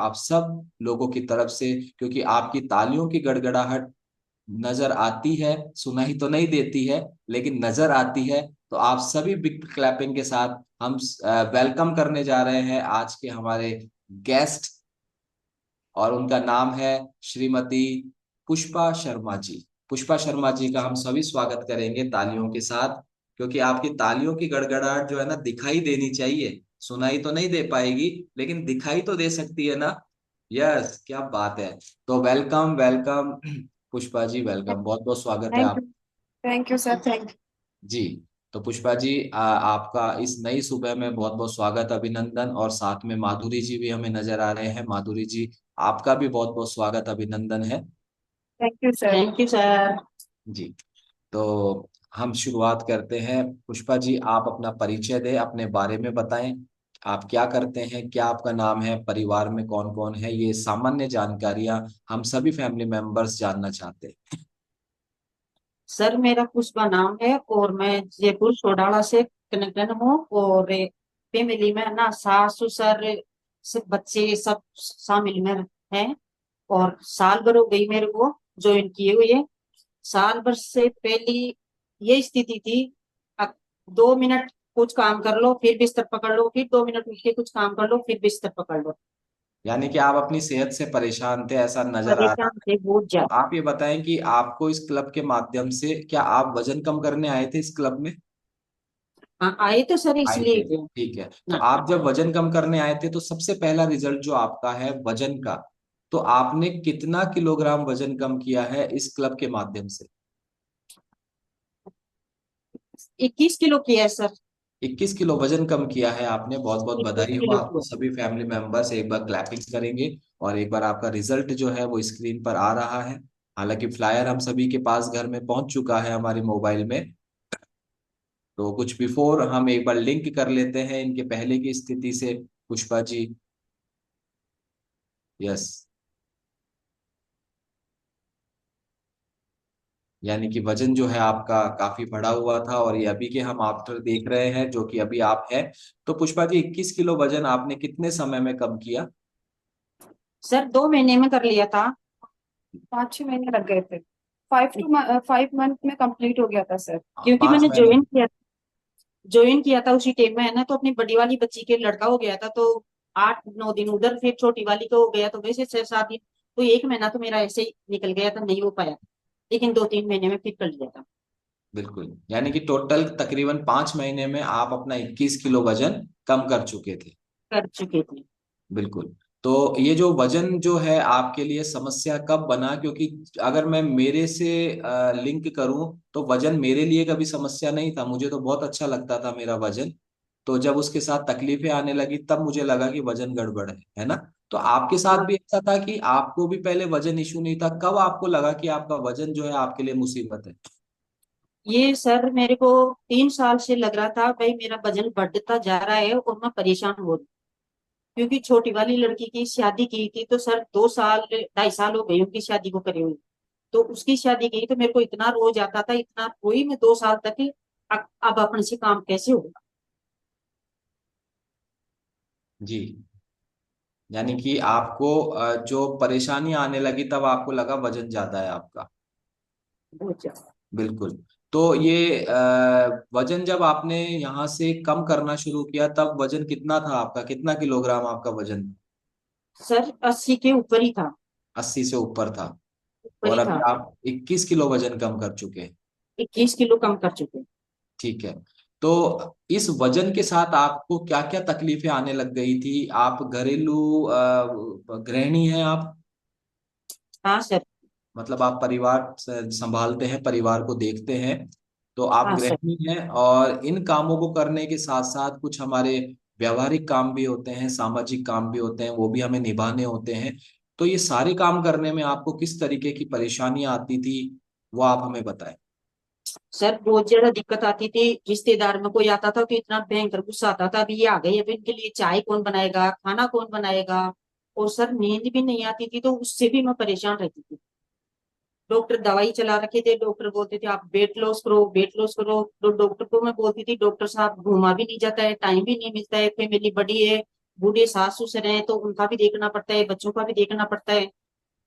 आप सब लोगों की तरफ से, क्योंकि आपकी तालियों की गड़गड़ाहट नजर आती है, सुनाई तो नहीं देती है लेकिन नजर आती है। तो आप सभी बिग क्लैपिंग के साथ हम वेलकम करने जा रहे हैं आज के हमारे गेस्ट, और उनका नाम है श्रीमती पुष्पा शर्मा जी। पुष्पा शर्मा जी का हम सभी स्वागत करेंगे तालियों के साथ, क्योंकि आपकी तालियों की गड़गड़ाहट जो है ना दिखाई देनी चाहिए, सुनाई तो नहीं दे पाएगी लेकिन दिखाई तो दे सकती है ना। यस, क्या बात है। तो welcome welcome Pushpa ji, welcome, बहुत बहुत स्वागत है थैंक आप। You. Thank you sir, thank जी। तो पुष्पा जी, आपका इस नई सुबह में बहुत बहुत स्वागत, अभिनंदन, और साथ में माधुरी जी भी हमें नजर आ रहे हैं। माधुरी जी, आपका भी बहुत बहुत स्वागत, अभिनंदन है। You sir. Thank you sir. जी। तो हम शुरुआत करते हैं। पुष्पा जी, आप अपना परिचय दें, अपने बारे में बताएं। आप क्या करते हैं, क्या आपका नाम है, परिवार में कौन कौन है, ये सामान्य जानकारियां हम सभी फैमिली मेंबर्स जानना चाहते हैं। सर मेरा पुष्पा नाम है और मैं जयपुर सोडाला से कनेक्टेड हूँ। और फैमिली में ना सास ससुर सब बच्चे सब शामिल में हैं। और साल भर हो गई मेरे को ज्वाइन किए हुए। साल भर से पहली ये स्थिति थी। अब 2 मिनट कुछ काम कर लो फिर बिस्तर पकड़ लो, फिर 2 मिनट उठ के कुछ काम कर लो फिर बिस्तर पकड़ लो। यानी कि आप अपनी सेहत से परेशान थे, ऐसा नजर आ रहा परेशान है। थे बहुत तो ज्यादा। आप ये बताएं कि आपको इस क्लब के माध्यम से, क्या आप वजन कम करने आए थे इस क्लब में? हाँ आए तो सर आए इसलिए थे, थे। ठीक है। तो हाँ आप जब वजन कम करने आए थे तो सबसे पहला रिजल्ट जो आपका है वजन का, तो आपने कितना किलोग्राम वजन कम किया है इस क्लब के माध्यम से? 21 किलो किया है सर। 21 किलो वजन कम किया है आपने, बहुत बहुत 21 बधाई हो किलो आपको। किया। सभी फैमिली मेंबर्स एक बार क्लैपिंग करेंगे, और एक बार आपका रिजल्ट जो है वो स्क्रीन पर आ रहा है। हालांकि फ्लायर हम सभी के पास घर में पहुंच चुका है हमारी मोबाइल में। तो कुछ बिफोर हम एक बार लिंक कर लेते हैं इनके पहले की स्थिति से। पुष्पा जी, यस। यानी कि वजन जो है आपका काफी बढ़ा हुआ था, और ये अभी के हम आफ्टर देख रहे हैं जो कि अभी आप हैं। तो पुष्पा जी, 21 किलो वजन आपने कितने समय में कम किया? सर 2 महीने में कर लिया था। 5-6 महीने लग गए थे। 5 मंथ में कंप्लीट हो गया था सर, क्योंकि पांच मैंने महीने ज्वाइन किया था उसी टाइम में है ना। तो अपनी बड़ी वाली बच्ची के लड़का हो गया था तो 8-9 दिन उधर, फिर छोटी वाली का हो गया तो वैसे 6-7 दिन। तो 1 महीना तो मेरा ऐसे ही निकल गया था, नहीं हो पाया। लेकिन 2-3 महीने में फिर कर लिया था। बिल्कुल, यानी कि टोटल तकरीबन 5 महीने में आप अपना 21 किलो वजन कम कर चुके थे। कर चुके थे। बिल्कुल। तो ये जो वजन जो है आपके लिए समस्या कब बना? क्योंकि अगर मैं मेरे से लिंक करूं तो वजन मेरे लिए कभी समस्या नहीं था, मुझे तो बहुत अच्छा लगता था मेरा वजन। तो जब उसके साथ तकलीफें आने लगी तब मुझे लगा कि वजन गड़बड़ है ना? तो आपके साथ हाँ भी ऐसा था कि आपको भी पहले वजन इशू नहीं था, कब आपको लगा कि आपका वजन जो है आपके लिए मुसीबत है? ये सर मेरे को 3 साल से लग रहा था भाई मेरा वजन बढ़ता जा रहा है और मैं परेशान हो रही हूँ। क्योंकि छोटी वाली लड़की की शादी की थी तो सर 2 साल 2.5 साल हो गए उनकी शादी को करे हुए। तो उसकी शादी की तो मेरे को इतना रोज आता था, इतना रोई मैं 2 साल तक। अब अपने से काम कैसे होगा। जी। यानी कि आपको जो परेशानी आने लगी तब आपको लगा वजन ज्यादा है आपका। बहुत ज्यादा। बिल्कुल। तो ये वजन जब आपने यहाँ से कम करना शुरू किया तब वजन कितना था आपका, कितना किलोग्राम आपका वजन? सर 80 के ऊपर ही था। 80 से ऊपर था। ऊपर और ही अभी था। आप 21 किलो वजन कम कर चुके हैं। 21 किलो कम कर चुके। ठीक है। तो इस वजन के साथ आपको क्या क्या तकलीफें आने लग गई थी? आप घरेलू गृहिणी हैं आप? हाँ सर। मतलब आप परिवार संभालते हैं, परिवार को देखते हैं, तो आप हाँ सर। गृहिणी हैं। और इन कामों को करने के साथ साथ कुछ हमारे व्यवहारिक काम भी होते हैं, सामाजिक काम भी होते हैं, वो भी हमें निभाने होते हैं। तो ये सारे काम करने में आपको किस तरीके की परेशानियां आती थी, वो आप हमें बताएं। सर बहुत ज्यादा दिक्कत आती थी। रिश्तेदार में कोई आता था तो इतना भयंकर गुस्सा आता था, अभी ये आ गई, अभी इनके लिए चाय कौन बनाएगा, खाना कौन बनाएगा। और सर नींद भी नहीं आती थी तो उससे भी मैं परेशान रहती थी। डॉक्टर दवाई चला रखे थे, डॉक्टर बोलते थे आप वेट लॉस करो वेट लॉस करो। तो डॉक्टर को मैं बोलती थी डॉक्टर साहब घूमा भी नहीं जाता है, टाइम भी नहीं मिलता है, फैमिली बड़ी है, बूढ़े सास ससुर हैं तो उनका भी देखना पड़ता है, बच्चों का भी देखना पड़ता है।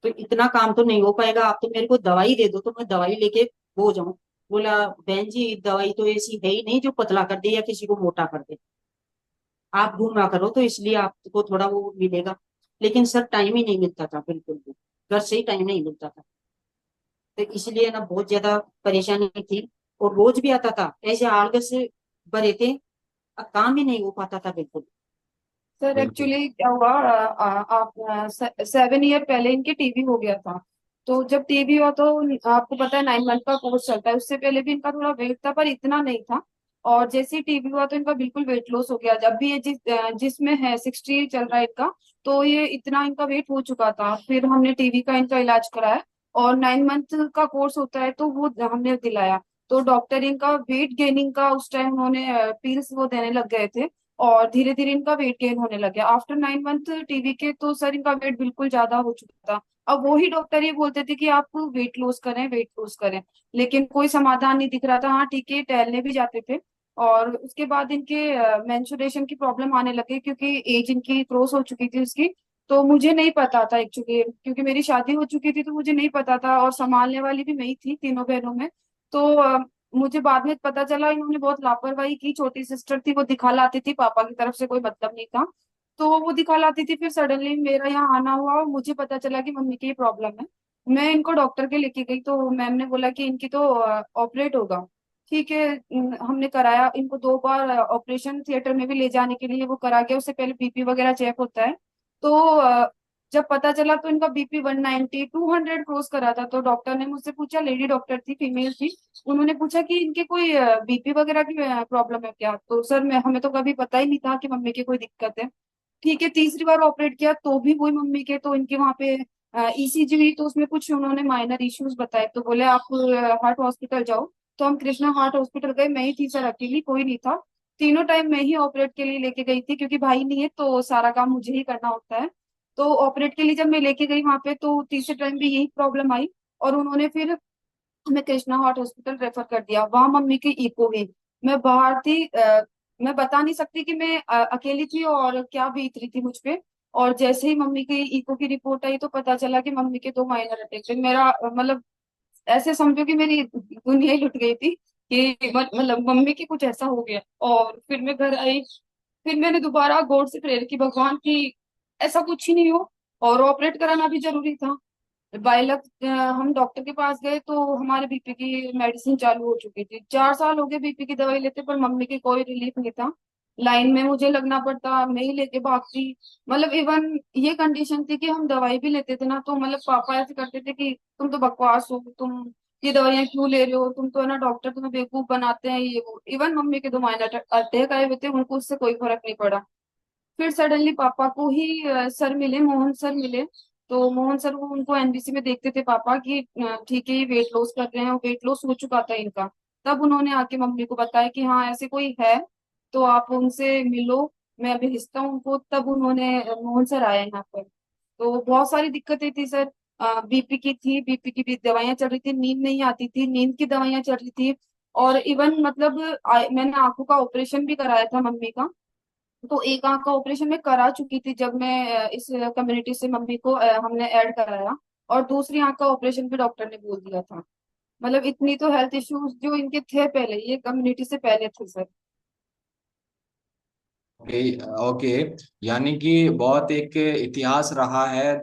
तो इतना काम तो नहीं हो पाएगा, आप तो मेरे को दवाई दे दो तो मैं दवाई लेके हो जाऊं। बोला बहन जी दवाई तो ऐसी है ही नहीं जो पतला कर दे या किसी को मोटा कर दे, आप घूमा करो तो इसलिए आपको थोड़ा वो मिलेगा। लेकिन सर टाइम ही नहीं मिलता था बिल्कुल भी, घर से ही टाइम नहीं मिलता था। तो इसलिए ना बहुत ज्यादा परेशानी थी। और रोज भी आता था ऐसे आलस से भरे थे, काम ही नहीं हो पाता था बिल्कुल। सर बिल्कुल। एक्चुअली क्या हुआ, आप 7 ईयर पहले इनके टीबी हो गया था। तो जब टीबी हुआ तो आपको पता है 9 मंथ का कोर्स चलता है, उससे पहले भी इनका थोड़ा वेट था पर इतना नहीं था। और जैसे ही टीबी हुआ तो इनका बिल्कुल वेट लॉस हो गया। जब भी ये जिसमें है 60 चल रहा है इनका, तो ये इतना इनका वेट हो चुका था। फिर हमने टीबी का इनका इलाज कराया और 9 मंथ का कोर्स होता है तो वो हमने दिलाया। तो डॉक्टर इनका वेट गेनिंग का उस टाइम उन्होंने पिल्स वो देने लग गए थे। और धीरे धीरे इनका वेट गेन होने लग गया आफ्टर 9 मंथ टीवी के। तो सर इनका वेट बिल्कुल ज्यादा हो चुका था। अब वही डॉक्टर ये बोलते थे कि आप वेट लॉस करें, वेट लॉस करें, लेकिन कोई समाधान नहीं दिख रहा था। हाँ ठीक है, टहलने भी जाते थे। और उसके बाद इनके मेंस्ट्रुएशन की प्रॉब्लम आने लगी क्योंकि एज इनकी क्रॉस हो चुकी थी उसकी। तो मुझे नहीं पता था एक्चुअली, क्योंकि मेरी शादी हो चुकी थी तो मुझे नहीं पता था और संभालने वाली भी मैं ही थी तीनों बहनों में। तो मुझे बाद में पता चला इन्होंने बहुत लापरवाही की। छोटी सिस्टर थी वो दिखा लाती थी, पापा की तरफ से कोई मतलब नहीं था। तो वो दिखा लाती थी, फिर सडनली मेरा यहाँ आना हुआ और मुझे पता चला कि मम्मी की ये प्रॉब्लम है। मैं इनको डॉक्टर के लेके गई तो मैम ने बोला कि इनकी तो ऑपरेट होगा। ठीक है, हमने कराया इनको 2 बार ऑपरेशन थिएटर में भी ले जाने के लिए वो करा गया। उससे पहले बीपी वगैरह चेक होता है। तो जब पता चला तो इनका बीपी 190 200 क्रॉस करा था। तो डॉक्टर ने मुझसे पूछा, लेडी डॉक्टर थी, फीमेल थी, उन्होंने पूछा कि इनके कोई बीपी वगैरह की प्रॉब्लम है क्या। तो सर मैं हमें तो कभी पता ही नहीं था कि मम्मी की कोई दिक्कत है। ठीक है, तीसरी बार ऑपरेट किया तो भी वही मम्मी के। तो इनके वहाँ पे ईसीजी हुई तो उसमें कुछ उन्होंने माइनर इश्यूज बताए तो बोले आप हार्ट हॉस्पिटल जाओ। तो हम कृष्णा हार्ट हॉस्पिटल गए, मैं ही थी सर, अकेली, कोई नहीं था। तीनों टाइम मैं ही ऑपरेट के लिए लेके गई थी क्योंकि भाई नहीं है तो सारा काम मुझे ही करना होता है। तो ऑपरेट के लिए जब मैं लेके गई वहां पे तो तीसरे टाइम भी यही प्रॉब्लम आई। और उन्होंने फिर हमें कृष्णा हार्ट हॉस्पिटल रेफर कर दिया। वहां मम्मी की इको हुई। मैं बाहर थी, मैं बता नहीं सकती कि मैं अकेली थी और क्या बीत रही थी मुझ पे। और जैसे ही मम्मी की इको की रिपोर्ट आई तो पता चला कि मम्मी के 2 माइनर अटैक थे। मेरा मतलब ऐसे समझो कि मेरी दुनिया ही लुट गई थी कि मतलब मम्मी की कुछ ऐसा हो गया। और फिर मैं घर आई, फिर मैंने दोबारा गॉड से प्रेयर की भगवान की ऐसा कुछ ही नहीं हो। और ऑपरेट कराना भी जरूरी था। बाय लक हम डॉक्टर के पास गए तो हमारे बीपी की मेडिसिन चालू हो चुकी थी। 4 साल हो गए बीपी की दवाई लेते पर मम्मी की कोई रिलीफ नहीं था। लाइन में मुझे लगना पड़ता, मैं ही लेके भागती। मतलब इवन ये कंडीशन थी कि हम दवाई भी लेते थे ना तो मतलब पापा ऐसे करते थे कि तुम तो बकवास हो, तुम ये दवाइयां क्यों ले रहे हो, तुम तो है ना डॉक्टर तुम्हें बेवकूफ बनाते हैं ये वो। इवन मम्मी के 2 माइनर अटैक आए हुए थे, उनको उससे कोई फर्क नहीं पड़ा। फिर सडनली पापा को ही सर मिले, मोहन सर मिले। तो मोहन सर वो उनको एनबीसी में देखते थे पापा की, ठीक है ये वेट लॉस कर रहे हैं, वेट लॉस हो चुका था इनका। तब उन्होंने आके मम्मी को बताया कि हाँ ऐसे कोई है तो आप उनसे मिलो, मैं भेजता हूँ उनको। तब उन्होंने मोहन सर आए यहाँ पर। तो बहुत सारी दिक्कतें थी सर। बीपी की थी, बीपी की भी दवाइयां चल रही थी, नींद नहीं आती थी, नींद की दवाइयां चल रही थी। और इवन मतलब मैंने आंखों का ऑपरेशन भी कराया था मम्मी का। तो एक आंख का ऑपरेशन मैं करा चुकी थी जब मैं इस कम्युनिटी से मम्मी को हमने ऐड कराया। और दूसरी आंख का ऑपरेशन भी डॉक्टर ने बोल दिया था। मतलब इतनी तो हेल्थ इश्यूज जो इनके थे पहले, ये कम्युनिटी से पहले थे सर। ओके। ओके। यानी कि बहुत एक इतिहास रहा है,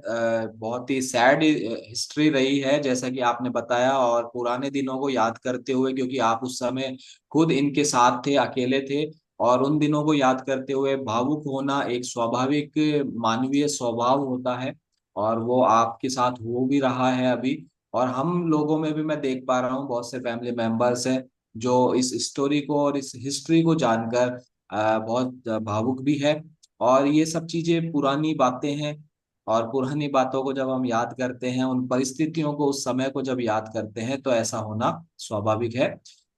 बहुत ही सैड हिस्ट्री रही है जैसा कि आपने बताया, और पुराने दिनों को याद करते हुए, क्योंकि आप उस समय खुद इनके साथ थे, अकेले थे, और उन दिनों को याद करते हुए भावुक होना एक स्वाभाविक मानवीय स्वभाव होता है, और वो आपके साथ हो भी रहा है अभी। और हम लोगों में भी मैं देख पा रहा हूँ बहुत से फैमिली मेंबर्स हैं जो इस स्टोरी को और इस हिस्ट्री को जानकर बहुत भावुक भी है। और ये सब चीजें पुरानी बातें हैं, और पुरानी बातों को जब हम याद करते हैं, उन परिस्थितियों को, उस समय को जब याद करते हैं, तो ऐसा होना स्वाभाविक है।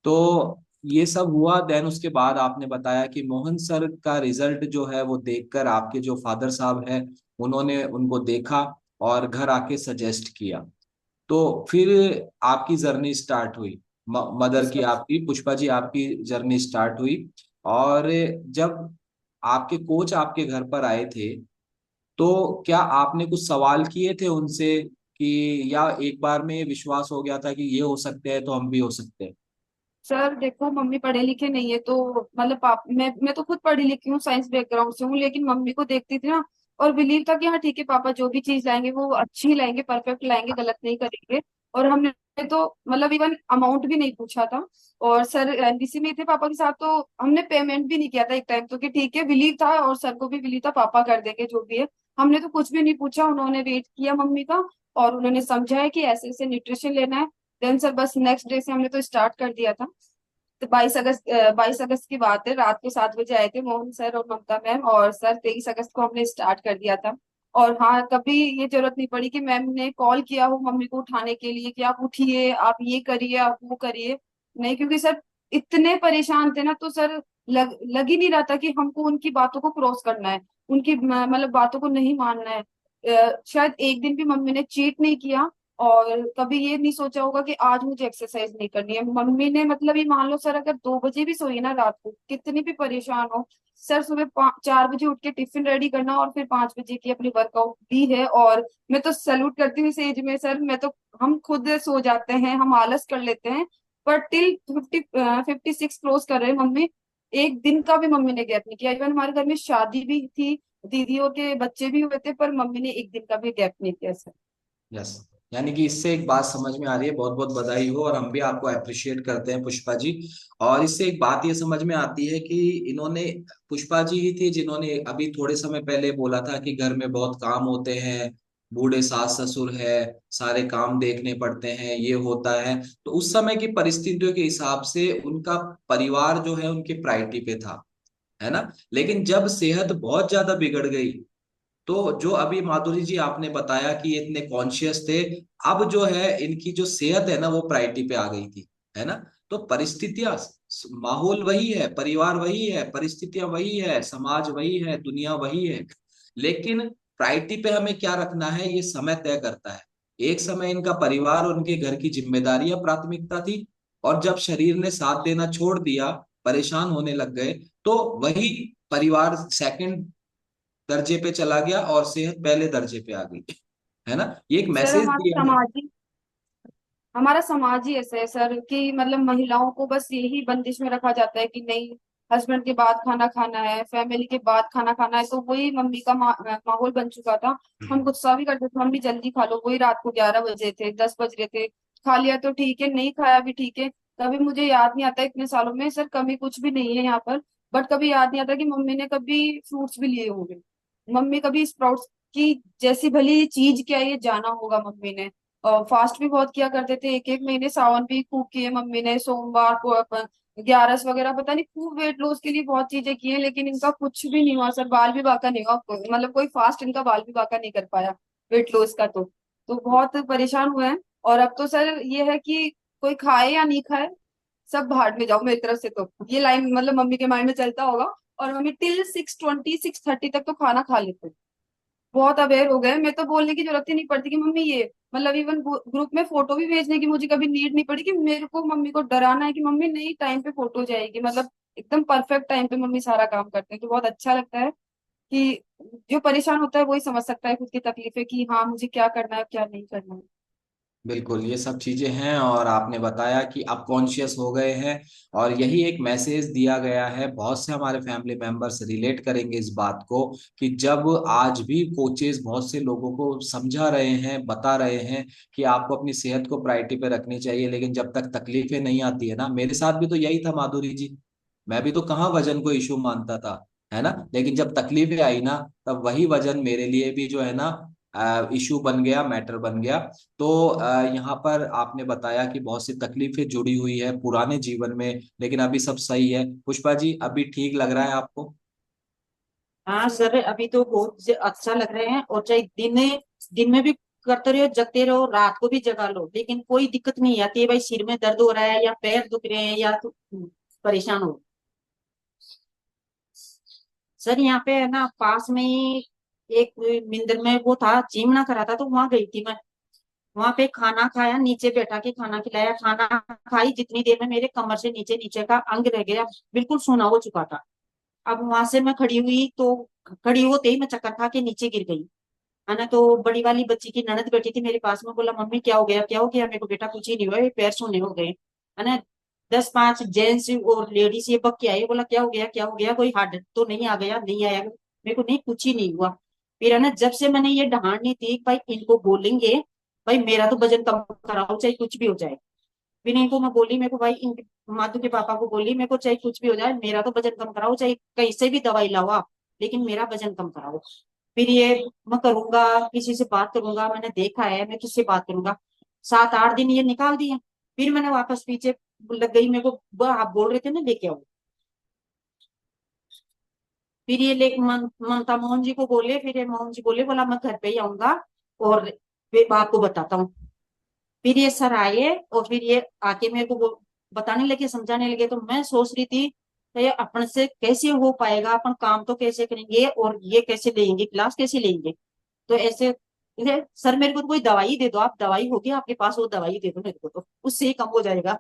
तो ये सब हुआ, देन उसके बाद आपने बताया कि मोहन सर का रिजल्ट जो है वो देखकर आपके जो फादर साहब है उन्होंने उनको देखा और घर आके सजेस्ट किया। तो फिर आपकी जर्नी स्टार्ट हुई, मदर की, आपकी पुष्पा जी, आपकी जर्नी स्टार्ट हुई। और जब आपके कोच आपके घर पर आए थे, तो क्या आपने कुछ सवाल किए थे उनसे कि, या एक बार में विश्वास हो गया था कि ये हो सकते हैं तो हम भी हो सकते हैं? सर देखो, मम्मी पढ़े लिखे नहीं है, तो मतलब पाप मैं तो खुद पढ़ी लिखी हूँ, साइंस बैकग्राउंड से हूँ, लेकिन मम्मी को देखती थी ना, और बिलीव था कि हाँ ठीक है, पापा जो भी चीज लाएंगे वो अच्छी लाएंगे, परफेक्ट लाएंगे, गलत नहीं करेंगे। और हमने तो मतलब इवन अमाउंट भी नहीं पूछा था। और सर एनबीसी में थे पापा के साथ, तो हमने पेमेंट भी नहीं किया था एक टाइम तो, कि ठीक है, बिलीव था, और सर को भी बिलीव था पापा कर देंगे जो भी है। हमने तो कुछ भी नहीं पूछा, उन्होंने वेट किया मम्मी का, और उन्होंने समझाया कि ऐसे ऐसे न्यूट्रिशन लेना है। देन सर बस नेक्स्ट डे से हमने तो स्टार्ट कर दिया था। तो 22 अगस्त की बात है, रात को 7 बजे आए थे मोहन सर और ममता मैम, और सर 23 अगस्त को हमने स्टार्ट कर दिया था। और हाँ, कभी ये जरूरत नहीं पड़ी कि मैम ने कॉल किया हो मम्मी को उठाने के लिए कि आप उठिए, आप ये करिए, आप वो करिए। नहीं, क्योंकि सर इतने परेशान थे ना, तो सर लग ही नहीं रहा था कि हमको उनकी बातों को क्रॉस करना है, उनकी मतलब बातों को नहीं मानना है। शायद एक दिन भी मम्मी ने चीट नहीं किया, और कभी ये नहीं सोचा होगा कि आज मुझे एक्सरसाइज नहीं करनी है। मम्मी ने मतलब ये मान लो सर, अगर 2 बजे भी सोई ना रात को, कितनी भी परेशान हो, सर सुबह 4 बजे उठ के टिफिन रेडी करना, और फिर 5 बजे की अपनी वर्कआउट भी है। और मैं तो सैल्यूट करती हूँ इस एज में सर। मैं तो, हम खुद सो जाते हैं, हम आलस कर लेते हैं, पर टिल 56 क्रॉस कर रहे हैं मम्मी। एक दिन का भी मम्मी ने गैप नहीं किया। इवन हमारे घर में शादी भी थी, दीदियों के बच्चे भी हुए थे, पर मम्मी ने एक दिन का भी गैप नहीं किया सर। यस। यानी कि इससे एक बात समझ में आ रही है, बहुत बहुत बधाई हो, और हम भी आपको अप्रिशिएट करते हैं पुष्पा जी। और इससे एक बात ये समझ में आती है कि इन्होंने, पुष्पा जी ही थी जिन्होंने अभी थोड़े समय पहले बोला था कि घर में बहुत काम होते हैं, बूढ़े सास ससुर है, सारे काम देखने पड़ते हैं, ये होता है। तो उस समय की परिस्थितियों के हिसाब से उनका परिवार जो है उनकी प्रायोरिटी पे था, है ना। लेकिन जब सेहत बहुत ज्यादा बिगड़ गई, तो जो अभी माधुरी जी आपने बताया कि ये इतने कॉन्शियस थे, अब जो है इनकी जो सेहत है ना वो प्रायोरिटी पे आ गई थी, है ना। तो परिस्थितियां, माहौल वही है, परिवार वही है, परिस्थितियां वही है, समाज वही है, दुनिया वही है, लेकिन प्रायोरिटी पे हमें क्या रखना है ये समय तय करता है। एक समय इनका परिवार और उनके घर की जिम्मेदारियां प्राथमिकता थी, और जब शरीर ने साथ देना छोड़ दिया, परेशान होने लग गए, तो वही परिवार सेकंड दर्जे पे चला गया और सेहत पहले दर्जे पे आ गई, है ना। ये एक सर मैसेज दिया है। हमारा समाज ही ऐसा है सर, कि मतलब महिलाओं को बस यही बंदिश में रखा जाता है कि नहीं, हस्बैंड के बाद खाना खाना है, फैमिली के बाद खाना खाना है। तो वही मम्मी का माहौल बन चुका था। हम गुस्सा भी करते थे, मम्मी जल्दी खा लो, वही रात को 11 बजे थे, 10 बज रहे थे, खा लिया तो ठीक है, नहीं खाया भी ठीक है। कभी मुझे याद नहीं आता इतने सालों में सर, कमी कुछ भी नहीं है यहाँ पर, बट कभी याद नहीं आता कि मम्मी ने कभी फ्रूट्स भी लिए होंगे, मम्मी कभी स्प्राउट्स की जैसी भली चीज क्या है ये जाना होगा मम्मी ने। और फास्ट भी बहुत किया करते थे, एक एक महीने सावन भी खूब किए मम्मी ने, सोमवार को अपन ग्यारस वगैरह, पता नहीं खूब वेट लॉस के लिए बहुत चीजें की हैं, लेकिन इनका कुछ भी नहीं हुआ सर, बाल भी बांका नहीं हुआ, मतलब कोई फास्ट इनका बाल भी बांका नहीं कर पाया वेट लॉस का। तो बहुत परेशान हुए हैं। और अब तो सर ये है कि कोई खाए या नहीं खाए, सब भाड़ में जाओ मेरी तरफ से, तो ये लाइन मतलब मम्मी के माइंड में चलता होगा। और मम्मी टिल 6:20 6:30 तक तो खाना खा लेते हैं। बहुत अवेयर हो गए, मैं तो बोलने की जरूरत ही नहीं पड़ती कि मम्मी ये, मतलब इवन ग्रुप में फोटो भी भेजने की मुझे कभी नीड नहीं पड़ी कि मेरे को मम्मी को डराना है कि मम्मी नहीं, टाइम पे फोटो जाएगी, मतलब एकदम परफेक्ट टाइम पे मम्मी सारा काम करते हैं। तो बहुत अच्छा लगता है कि जो परेशान होता है वही समझ सकता है खुद की तकलीफें, कि हाँ मुझे क्या करना है क्या नहीं करना है। बिल्कुल, ये सब चीजें हैं, और आपने बताया कि आप कॉन्शियस हो गए हैं, और यही एक मैसेज दिया गया है। बहुत से हमारे फैमिली मेंबर्स रिलेट करेंगे इस बात को, कि जब आज भी कोचेस बहुत से लोगों को समझा रहे हैं, बता रहे हैं कि आपको अपनी सेहत को प्रायोरिटी पे रखनी चाहिए, लेकिन जब तक तकलीफें नहीं आती है ना, मेरे साथ भी तो यही था माधुरी जी। मैं भी तो कहाँ वजन को इशू मानता था, है ना। लेकिन जब तकलीफें आई ना, तब वही वजन मेरे लिए भी जो है ना इशू बन गया, मैटर बन गया। तो यहाँ पर आपने बताया कि बहुत सी तकलीफें जुड़ी हुई है पुराने जीवन में, लेकिन अभी सब सही है। पुष्पा जी, अभी ठीक लग रहा है आपको? हाँ सर, अभी तो बहुत अच्छा लग रहे हैं। और चाहे दिन में भी करते रहो, जगते रहो, रात को भी जगा लो, लेकिन कोई दिक्कत नहीं आती है भाई, सिर में दर्द हो रहा है या पैर दुख रहे हैं या तो परेशान हो। सर यहाँ पे है ना, पास में ही एक मिंदर में वो था, चिमना करा था, तो वहां गई थी मैं। वहां पे खाना खाया, नीचे बैठा के खाना खिलाया, खाना खाई जितनी देर में मेरे कमर से नीचे नीचे का अंग रह गया, बिल्कुल सूना हो चुका था। अब वहां से मैं खड़ी हुई तो खड़ी होते ही मैं चक्कर खा के नीचे गिर गई, है ना। तो बड़ी वाली बच्ची की ननद बैठी थी मेरे पास में, बोला मम्मी क्या हो गया क्या हो गया, मेरे को बेटा कुछ ही नहीं हुआ, ये पैर सूने हो गए, है ना। 10 5 जेंट्स और लेडीज ये बक के आए, बोला क्या हो गया क्या हो गया, कोई हार्ट तो नहीं आ गया, नहीं आया, मेरे को नहीं कुछ ही नहीं हुआ। फिर है ना, जब से मैंने ये ढांढनी थी भाई इनको बोलेंगे, भाई मेरा तो वजन कम कराओ चाहे कुछ भी हो जाए। फिर इनको मैं बोली, मेरे को भाई इनके माधु के पापा को बोली, मेरे को चाहे कुछ भी हो जाए मेरा तो वजन कम कराओ, चाहे कहीं से भी दवाई लाओ आप, लेकिन मेरा वजन कम कराओ। फिर ये मैं करूंगा, किसी से बात करूंगा, मैंने देखा है मैं किससे बात करूंगा। 7 8 दिन ये निकाल दिए। फिर मैंने वापस पीछे लग गई, मेरे को आप बोल रहे थे ना लेके आओ। फिर ये ममता मोहन जी को बोले, फिर ये मोहन जी बोले, बोला मैं घर पे ही आऊंगा और फिर आपको बताता हूँ। फिर ये सर आए और फिर ये आके मेरे को बताने लगे समझाने लगे, तो मैं सोच रही थी तो ये अपन से कैसे हो पाएगा, अपन काम तो कैसे करेंगे और ये कैसे लेंगे क्लास कैसे लेंगे। तो ऐसे सर मेरे को कोई दवाई दे दो, आप दवाई होगी आपके पास वो दवाई दे दो मेरे को, तो उससे ही कम हो जाएगा।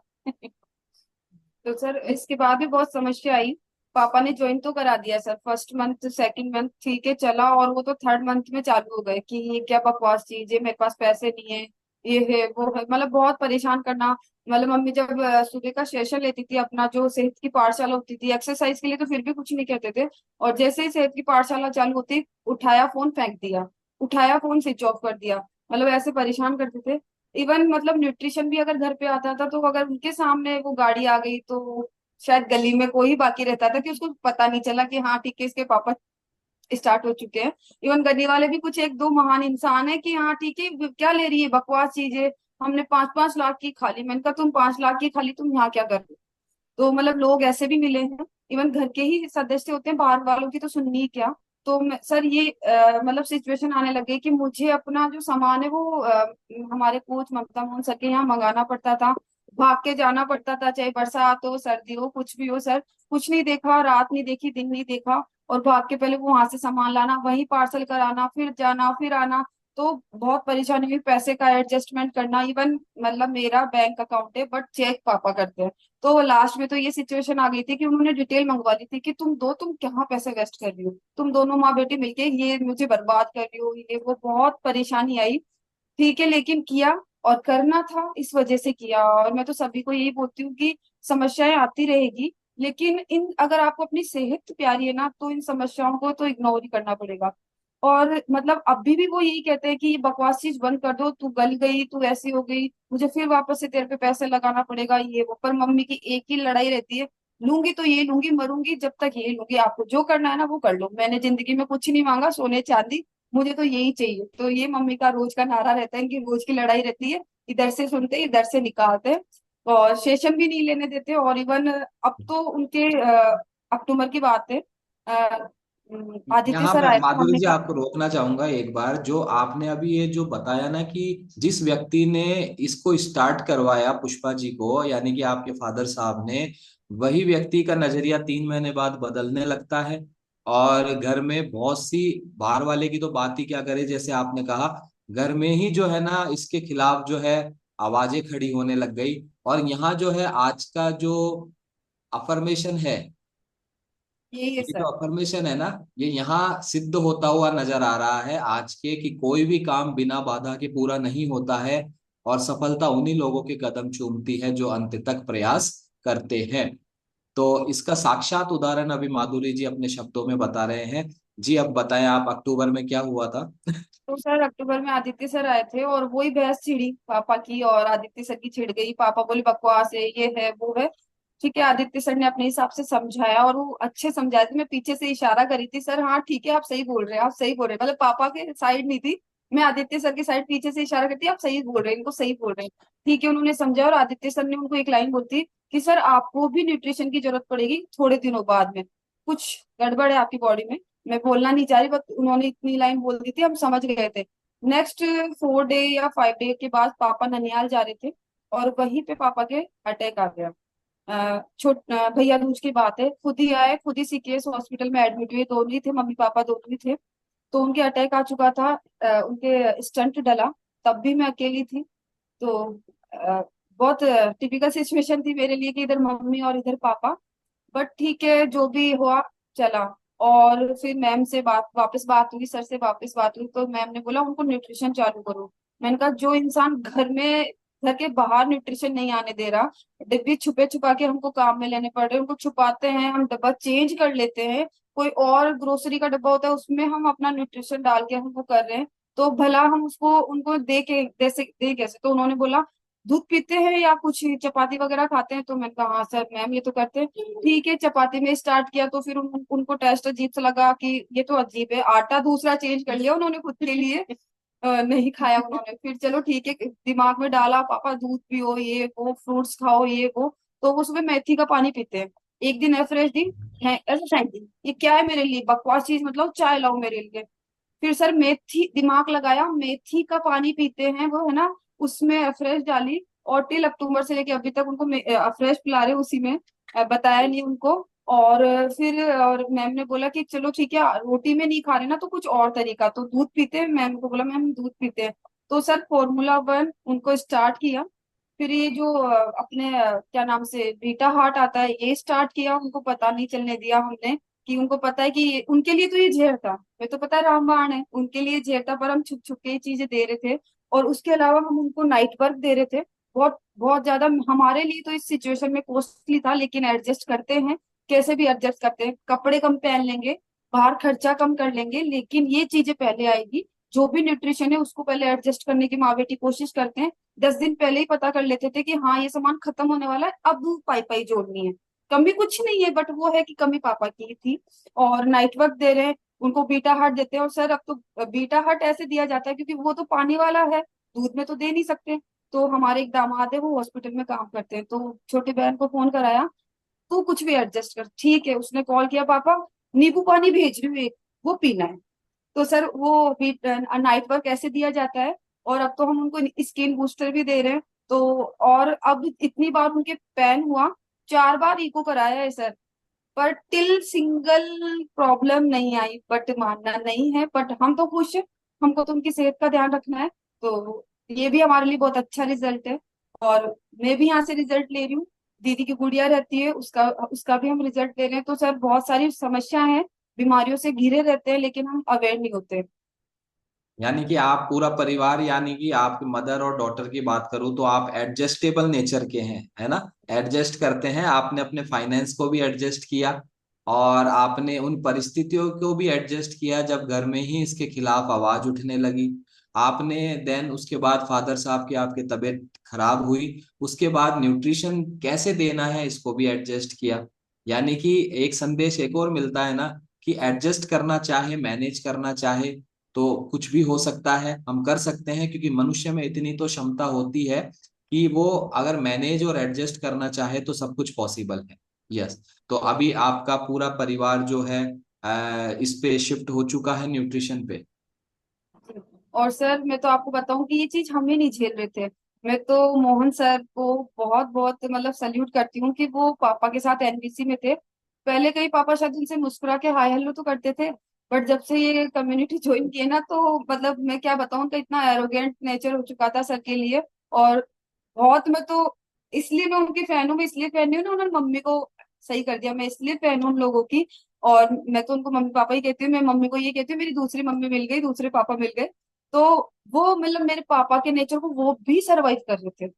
तो सर इसके बाद भी बहुत समस्या आई। पापा ने ज्वाइन तो करा दिया sir, first month second month ठीक है चला, और वो तो थर्ड मंथ में चालू हो गए कि ये क्या बकवास चीज है, मेरे पास पैसे नहीं है, ये है वो है, मतलब बहुत परेशान करना। मतलब मम्मी जब सुबह का सेशन लेती थी अपना, जो सेहत की पाठशाला होती थी एक्सरसाइज के लिए, तो फिर भी कुछ नहीं कहते थे, और जैसे ही सेहत की पाठशाला चालू होती, उठाया फोन फेंक दिया, उठाया फोन स्विच ऑफ कर दिया, मतलब ऐसे परेशान करते थे। इवन मतलब न्यूट्रिशन भी अगर घर पे आता था, तो अगर उनके सामने वो गाड़ी आ गई, तो शायद गली में कोई बाकी रहता था कि उसको पता नहीं चला कि हाँ ठीक है इसके पापा स्टार्ट हो चुके हैं। इवन गली वाले भी कुछ एक दो महान इंसान है कि हाँ ठीक है क्या ले रही है बकवास चीजें, हमने 5 5 लाख की खाली, मैंने कहा तुम 5 लाख की खाली तुम यहाँ क्या कर रहे हो। तो मतलब लोग ऐसे भी मिले हैं, इवन घर के ही सदस्य होते हैं, बाहर वालों की तो सुननी ही क्या। तो सर ये मतलब सिचुएशन आने लग गई कि मुझे अपना जो सामान है वो हमारे कोच ममता मोहन सर के यहाँ मंगाना पड़ता था, भाग के जाना पड़ता था, चाहे बरसात हो सर्दी हो कुछ भी हो सर। कुछ नहीं देखा, रात नहीं देखी दिन नहीं देखा, और भाग के पहले वो वहां से सामान लाना, वहीं पार्सल कराना, फिर जाना फिर आना। तो बहुत परेशानी हुई, पैसे का एडजस्टमेंट करना, इवन मतलब मेरा बैंक अकाउंट है बट चेक पापा करते हैं। तो लास्ट में तो ये सिचुएशन आ गई थी कि उन्होंने डिटेल मंगवा ली थी कि तुम कहाँ पैसे वेस्ट कर रही हो, तुम दोनों माँ बेटी मिलके ये मुझे बर्बाद कर रही हो, ये वो बहुत परेशानी आई। ठीक है लेकिन किया, और करना था इस वजह से किया। और मैं तो सभी को यही बोलती हूँ कि समस्याएं आती रहेगी, लेकिन इन अगर आपको अपनी सेहत प्यारी है ना, तो इन समस्याओं को तो इग्नोर ही करना पड़ेगा। और मतलब अभी भी वो यही कहते हैं कि ये बकवास चीज बंद कर दो, तू गल गई तू ऐसी हो गई, मुझे फिर वापस से तेरे पे पैसे लगाना पड़ेगा ये वो। पर मम्मी की एक ही लड़ाई रहती है, लूंगी तो ये लूंगी, मरूंगी जब तक ये लूंगी, आपको जो करना है ना वो कर लो, मैंने जिंदगी में कुछ नहीं मांगा सोने चांदी, मुझे तो यही चाहिए। तो ये मम्मी का रोज का नारा रहता है, कि रोज की लड़ाई रहती है, इधर से सुनते इधर से निकालते हैं, और सेशन भी नहीं लेने देते। और इवन अब तो उनके अक्टूबर की बात है, आदित्य यहाँ सर मैं आए थे माधुरी मम्मी जी का। आपको रोकना चाहूंगा एक बार। जो आपने अभी ये जो बताया ना कि जिस व्यक्ति ने इसको स्टार्ट करवाया पुष्पा जी को, यानी कि आपके फादर साहब ने, वही व्यक्ति का नजरिया 3 महीने बाद बदलने लगता है। और घर में बहुत सी, बाहर वाले की तो बात ही क्या करे, जैसे आपने कहा, घर में ही जो है ना इसके खिलाफ जो है आवाजें खड़ी होने लग गई। और यहाँ जो है आज का जो अफर्मेशन है, यही है ये सर। जो अफर्मेशन है ना, ये यहाँ सिद्ध होता हुआ नजर आ रहा है आज के, कि कोई भी काम बिना बाधा के पूरा नहीं होता है। और सफलता उन्हीं लोगों के कदम चूमती है जो अंत तक प्रयास करते हैं। तो इसका साक्षात उदाहरण अभी माधुरी जी अपने शब्दों में बता रहे हैं। जी अब बताएं, आप अक्टूबर में क्या हुआ था? तो सर अक्टूबर में आदित्य सर आए थे, और वही बहस छिड़ी पापा की, और आदित्य सर की छिड़ गई, पापा बोले बकवास है ये है वो है। ठीक है, आदित्य सर ने अपने हिसाब से समझाया, और वो अच्छे समझाए थे, मैं पीछे से इशारा करी थी सर हाँ ठीक है आप सही बोल रहे हैं आप सही बोल रहे हैं, मतलब पापा के साइड नहीं थी, मैं आदित्य सर की साइड पीछे से इशारा करती आप सही बोल रहे हैं, इनको सही बोल रहे हैं। ठीक है उन्होंने समझा, और आदित्य सर ने उनको एक लाइन बोलती कि सर आपको भी न्यूट्रिशन की जरूरत पड़ेगी थोड़े दिनों बाद में, कुछ गड़बड़ है आपकी बॉडी में। मैं बोलना नहीं चाह रही, बट उन्होंने इतनी लाइन बोल दी थी, हम समझ गए थे। नेक्स्ट 4 डे या 5 डे के बाद पापा ननियाल जा रहे थे, और वहीं पे पापा के अटैक आ गया। भैया दूज की बात है, खुद ही आए, खुद ही सीकेएस हॉस्पिटल में एडमिट हुए, दोनों ही थे, मम्मी पापा दोनों ही थे। तो उनके अटैक आ चुका था, उनके स्टंट डला, तब भी मैं अकेली थी। तो बहुत टिपिकल सिचुएशन थी मेरे लिए कि इधर मम्मी और इधर पापा। बट ठीक है जो भी हुआ, चला। और फिर मैम से बात हुई, सर से वापस बात हुई, तो मैम ने बोला उनको न्यूट्रिशन चालू करो। मैंने कहा जो इंसान घर के बाहर न्यूट्रिशन नहीं आने दे रहा, डिब्बी छुपे छुपा के हमको काम में लेने पड़ रहे हैं, उनको छुपाते हैं, हम डब्बा चेंज कर लेते हैं, कोई और ग्रोसरी का डब्बा होता है उसमें हम अपना न्यूट्रिशन डाल के हमको कर रहे हैं, तो भला हम उसको उनको दे कैसे। तो उन्होंने बोला दूध पीते हैं या कुछ चपाती वगैरह खाते हैं। तो मैंने कहा हाँ सर मैम ये तो करते हैं। ठीक है, चपाती में स्टार्ट किया तो फिर उनको टेस्ट अजीब सा लगा कि ये तो अजीब है, आटा दूसरा चेंज कर लिया उन्होंने खुद के लिए। नहीं खाया उन्होंने। फिर चलो ठीक है, दिमाग में डाला पापा दूध पियो, ये वो फ्रूट्स खाओ, ये वो। तो वो सुबह मेथी का पानी पीते हैं। एक दिन है फ्रेश दिन है, ऐसा फेंक दी, ये क्या है मेरे लिए बकवास चीज, मतलब चाय लाओ मेरे लिए। फिर सर मेथी दिमाग लगाया, मेथी का पानी पीते हैं वो, है ना, उसमें अफरेज डाली, और टिल अक्टूबर से लेके अभी तक उनको अफरेज पिला रहे उसी में। बताया नहीं उनको। और फिर और मैम ने बोला कि चलो ठीक है, रोटी में नहीं खा रहे ना तो कुछ और तरीका, तो दूध पीते हैं। मैम को बोला मैम दूध पीते हैं। तो सर फॉर्मूला 1 उनको स्टार्ट किया। फिर ये जो अपने क्या नाम से बीटा हार्ट आता है ये स्टार्ट किया, उनको पता नहीं चलने दिया हमने, कि उनको पता है कि उनके लिए तो ये जहर था, हमें तो पता है रामबाण है, उनके लिए जहर था, पर हम छुप छुप के ये चीजें दे रहे थे। और उसके अलावा हम उनको नाइट वर्क दे रहे थे, बहुत बहुत ज्यादा हमारे लिए तो इस सिचुएशन में कॉस्टली था, लेकिन एडजस्ट करते हैं, कैसे भी एडजस्ट करते हैं, कपड़े कम पहन लेंगे, बाहर खर्चा कम कर लेंगे, लेकिन ये चीजें पहले आएगी। जो भी न्यूट्रिशन है उसको पहले एडजस्ट करने की माँ बेटी कोशिश करते हैं। 10 दिन पहले ही पता कर लेते थे कि हाँ ये सामान खत्म होने वाला है, अब पाई पाई जोड़नी है। कमी कुछ नहीं है, बट वो है कि कमी पापा की थी। और नाइट वर्क दे रहे हैं, उनको बीटा हार्ट देते हैं। और सर अब तो बीटा हार्ट ऐसे दिया जाता है क्योंकि वो तो पानी वाला है, दूध में तो दे नहीं सकते। तो हमारे एक दामाद है वो हॉस्पिटल में काम करते हैं, तो छोटी बहन को फोन कराया, तू कुछ भी एडजस्ट कर। ठीक है, उसने कॉल किया, पापा नींबू पानी भेज रही हूँ एक, वो पीना है। तो सर वो नाइट वर्क ऐसे दिया जाता है। और अब तो हम उनको स्किन बूस्टर भी दे रहे हैं। तो और अब इतनी बार उनके पैन हुआ, 4 बार इको कराया है सर, पर टिल सिंगल प्रॉब्लम नहीं आई। बट मानना नहीं है, बट हम तो खुश हैं, हमको तो उनकी सेहत का ध्यान रखना है। तो ये भी हमारे लिए बहुत अच्छा रिजल्ट है। और मैं भी यहाँ से रिजल्ट ले रही हूँ, दीदी की गुड़िया रहती है, उसका उसका भी हम रिजल्ट ले रहे हैं। तो सर बहुत सारी समस्या है, बीमारियों से घिरे रहते हैं, लेकिन हम अवेयर नहीं होते। यानी कि आप पूरा परिवार, यानी कि आपके मदर और डॉटर की बात करूं तो आप एडजस्टेबल नेचर के हैं, है ना। एडजस्ट करते हैं, आपने अपने फाइनेंस को भी एडजस्ट किया और आपने उन परिस्थितियों को भी एडजस्ट किया जब घर में ही इसके खिलाफ आवाज उठने लगी। आपने देन उसके बाद फादर साहब की आपकी तबीयत खराब हुई, उसके बाद न्यूट्रिशन कैसे देना है इसको भी एडजस्ट किया। यानी कि एक संदेश एक और मिलता है ना, कि एडजस्ट करना चाहे, मैनेज करना चाहे तो कुछ भी हो सकता है, हम कर सकते हैं, क्योंकि मनुष्य में इतनी तो क्षमता होती है कि वो अगर मैनेज और एडजस्ट करना चाहे तो सब कुछ पॉसिबल है। यस। तो अभी आपका पूरा परिवार जो है इस पे शिफ्ट हो चुका है न्यूट्रिशन पे। और सर मैं तो आपको बताऊं कि ये चीज हम ही नहीं झेल रहे थे। मैं तो मोहन सर को बहुत बहुत मतलब सल्यूट करती हूँ कि वो पापा के साथ एनबीसी में थे। पहले कई पापा शायद उनसे मुस्कुरा के हाय हेलो तो करते थे, बट जब से ये कम्युनिटी ज्वाइन किए ना, तो मतलब मैं क्या बताऊं, उनका इतना एरोगेंट नेचर हो चुका था सर के लिए। और बहुत, मैं तो इसलिए मैं उनकी फैन हूँ, मैं इसलिए फैन नहीं हूँ ना, उन्होंने मम्मी को सही कर दिया, मैं इसलिए फैन हूँ उन लोगों की। और मैं तो उनको मम्मी पापा ही कहती हूँ, मैं मम्मी को ये कहती हूँ मेरी दूसरी मम्मी मिल गई, दूसरे पापा मिल गए। तो वो मतलब मेरे पापा के नेचर को वो भी सरवाइव कर रहे थे,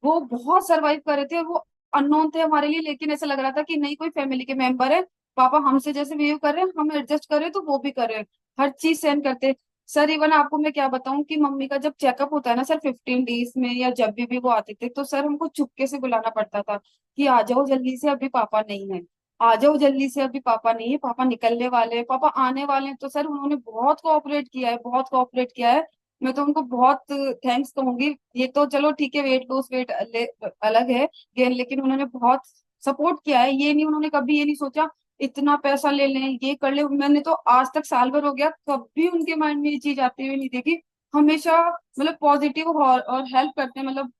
वो बहुत सरवाइव कर रहे थे, और वो अननोन थे हमारे लिए, लेकिन ऐसा लग रहा था कि नहीं कोई फैमिली के मेंबर है। पापा हमसे जैसे बिहेव कर रहे हैं, हम एडजस्ट कर रहे हैं, तो वो भी कर रहे हैं, हर चीज सहन करते। सर इवन आपको मैं क्या बताऊं कि मम्मी का जब चेकअप होता है ना सर 15 डेज में, या जब भी वो आते थे, तो सर हमको चुपके से बुलाना पड़ता था कि आ जाओ जल्दी से, अभी पापा नहीं है, आ जाओ जल्दी से, अभी पापा नहीं है, पापा निकलने वाले हैं, पापा आने वाले हैं। तो सर उन्होंने बहुत कोऑपरेट किया है, बहुत कोऑपरेट किया है। मैं तो उनको बहुत थैंक्स कहूंगी। ये तो चलो ठीक है, वेट लॉस वेट अलग है गेन, लेकिन उन्होंने बहुत सपोर्ट किया है। ये नहीं, उन्होंने कभी ये नहीं सोचा इतना पैसा ले लें, ये कर ले। मैंने तो आज तक साल भर हो गया, कभी उनके माइंड में ये चीज आती हुई नहीं देखी। हमेशा मतलब पॉजिटिव और हेल्प करते हैं, मतलब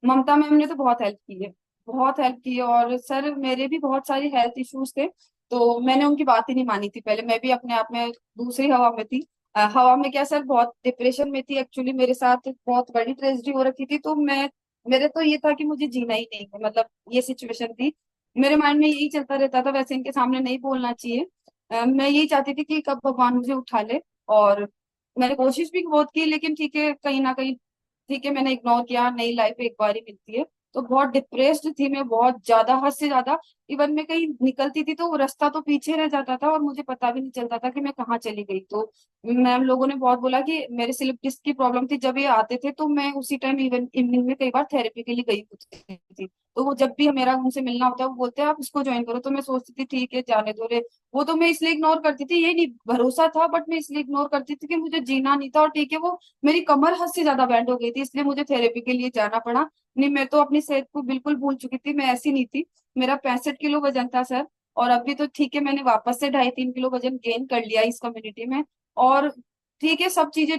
ममता मैम ने तो बहुत हेल्प की है, बहुत हेल्प की है। और सर मेरे भी बहुत सारे हेल्थ इश्यूज थे, तो मैंने उनकी बात ही नहीं मानी थी पहले, मैं भी अपने आप में दूसरी हवा में थी। हवा में क्या सर, बहुत डिप्रेशन में थी एक्चुअली, मेरे साथ बहुत बड़ी ट्रेजेडी हो रखी थी। तो मैं, मेरे तो ये था कि मुझे जीना ही नहीं है, मतलब ये सिचुएशन थी, मेरे माइंड में यही चलता रहता था। वैसे इनके सामने नहीं बोलना चाहिए, मैं यही चाहती थी कि कब भगवान मुझे उठा ले। और मैंने कोशिश भी बहुत की, लेकिन ठीक है, कहीं ना कहीं ठीक है मैंने इग्नोर किया। नई लाइफ एक बार ही मिलती है। तो बहुत डिप्रेस्ड थी मैं, बहुत ज्यादा, हद से ज्यादा। इवन मैं कहीं निकलती थी तो वो रास्ता तो पीछे रह जाता था और मुझे पता भी नहीं चलता था कि मैं कहाँ चली गई। तो मैम लोगों ने बहुत बोला कि मेरे स्लिप डिस्क की प्रॉब्लम थी। जब ये आते थे तो मैं उसी टाइम इवन इवनिंग में कई बार थेरेपी के लिए गई होती थी। तो वो जब भी मेरा उनसे मिलना होता है वो बोलते हैं आप इसको ज्वाइन करो। तो मैं सोचती थी ठीक है जाने दो रे। वो तो मैं इसलिए इग्नोर करती थी, ये नहीं भरोसा था, बट मैं इसलिए इग्नोर करती थी कि मुझे जीना नहीं था। और ठीक है वो मेरी कमर हद से ज्यादा बैंड हो गई थी, इसलिए मुझे थेरेपी के लिए जाना पड़ा। नहीं, मैं तो अपनी सेहत को बिल्कुल भूल चुकी थी, मैं ऐसी नहीं थी। मेरा 65 किलो वजन था सर। और अभी तो ठीक है मैंने वापस से 2.5-3 किलो वजन गेन कर लिया इस कम्युनिटी में। और ठीक है सब चीजें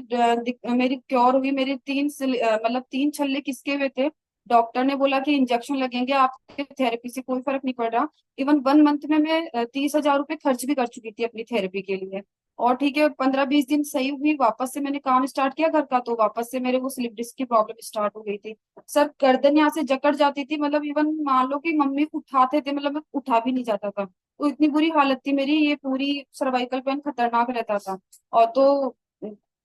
मेरी क्योर हुई। मेरे मतलब 3 छल्ले किसके हुए थे। डॉक्टर ने बोला कि इंजेक्शन लगेंगे, आपके थेरेपी से कोई फर्क नहीं पड़ रहा। इवन 1 मंथ में मैं 30,000 रुपये खर्च भी कर चुकी थी अपनी थेरेपी के लिए। और ठीक है 15-20 दिन सही हुई, वापस से मैंने काम स्टार्ट किया घर का, तो वापस से मेरे वो स्लिप डिस्क की प्रॉब्लम स्टार्ट हो गई थी। सर गर्दन यहाँ से जकड़ जाती थी, मतलब इवन मान लो कि मम्मी उठाते थे, मतलब मैं उठा भी नहीं जाता था। तो इतनी बुरी हालत थी मेरी, ये पूरी सर्वाइकल पेन खतरनाक रहता था। और तो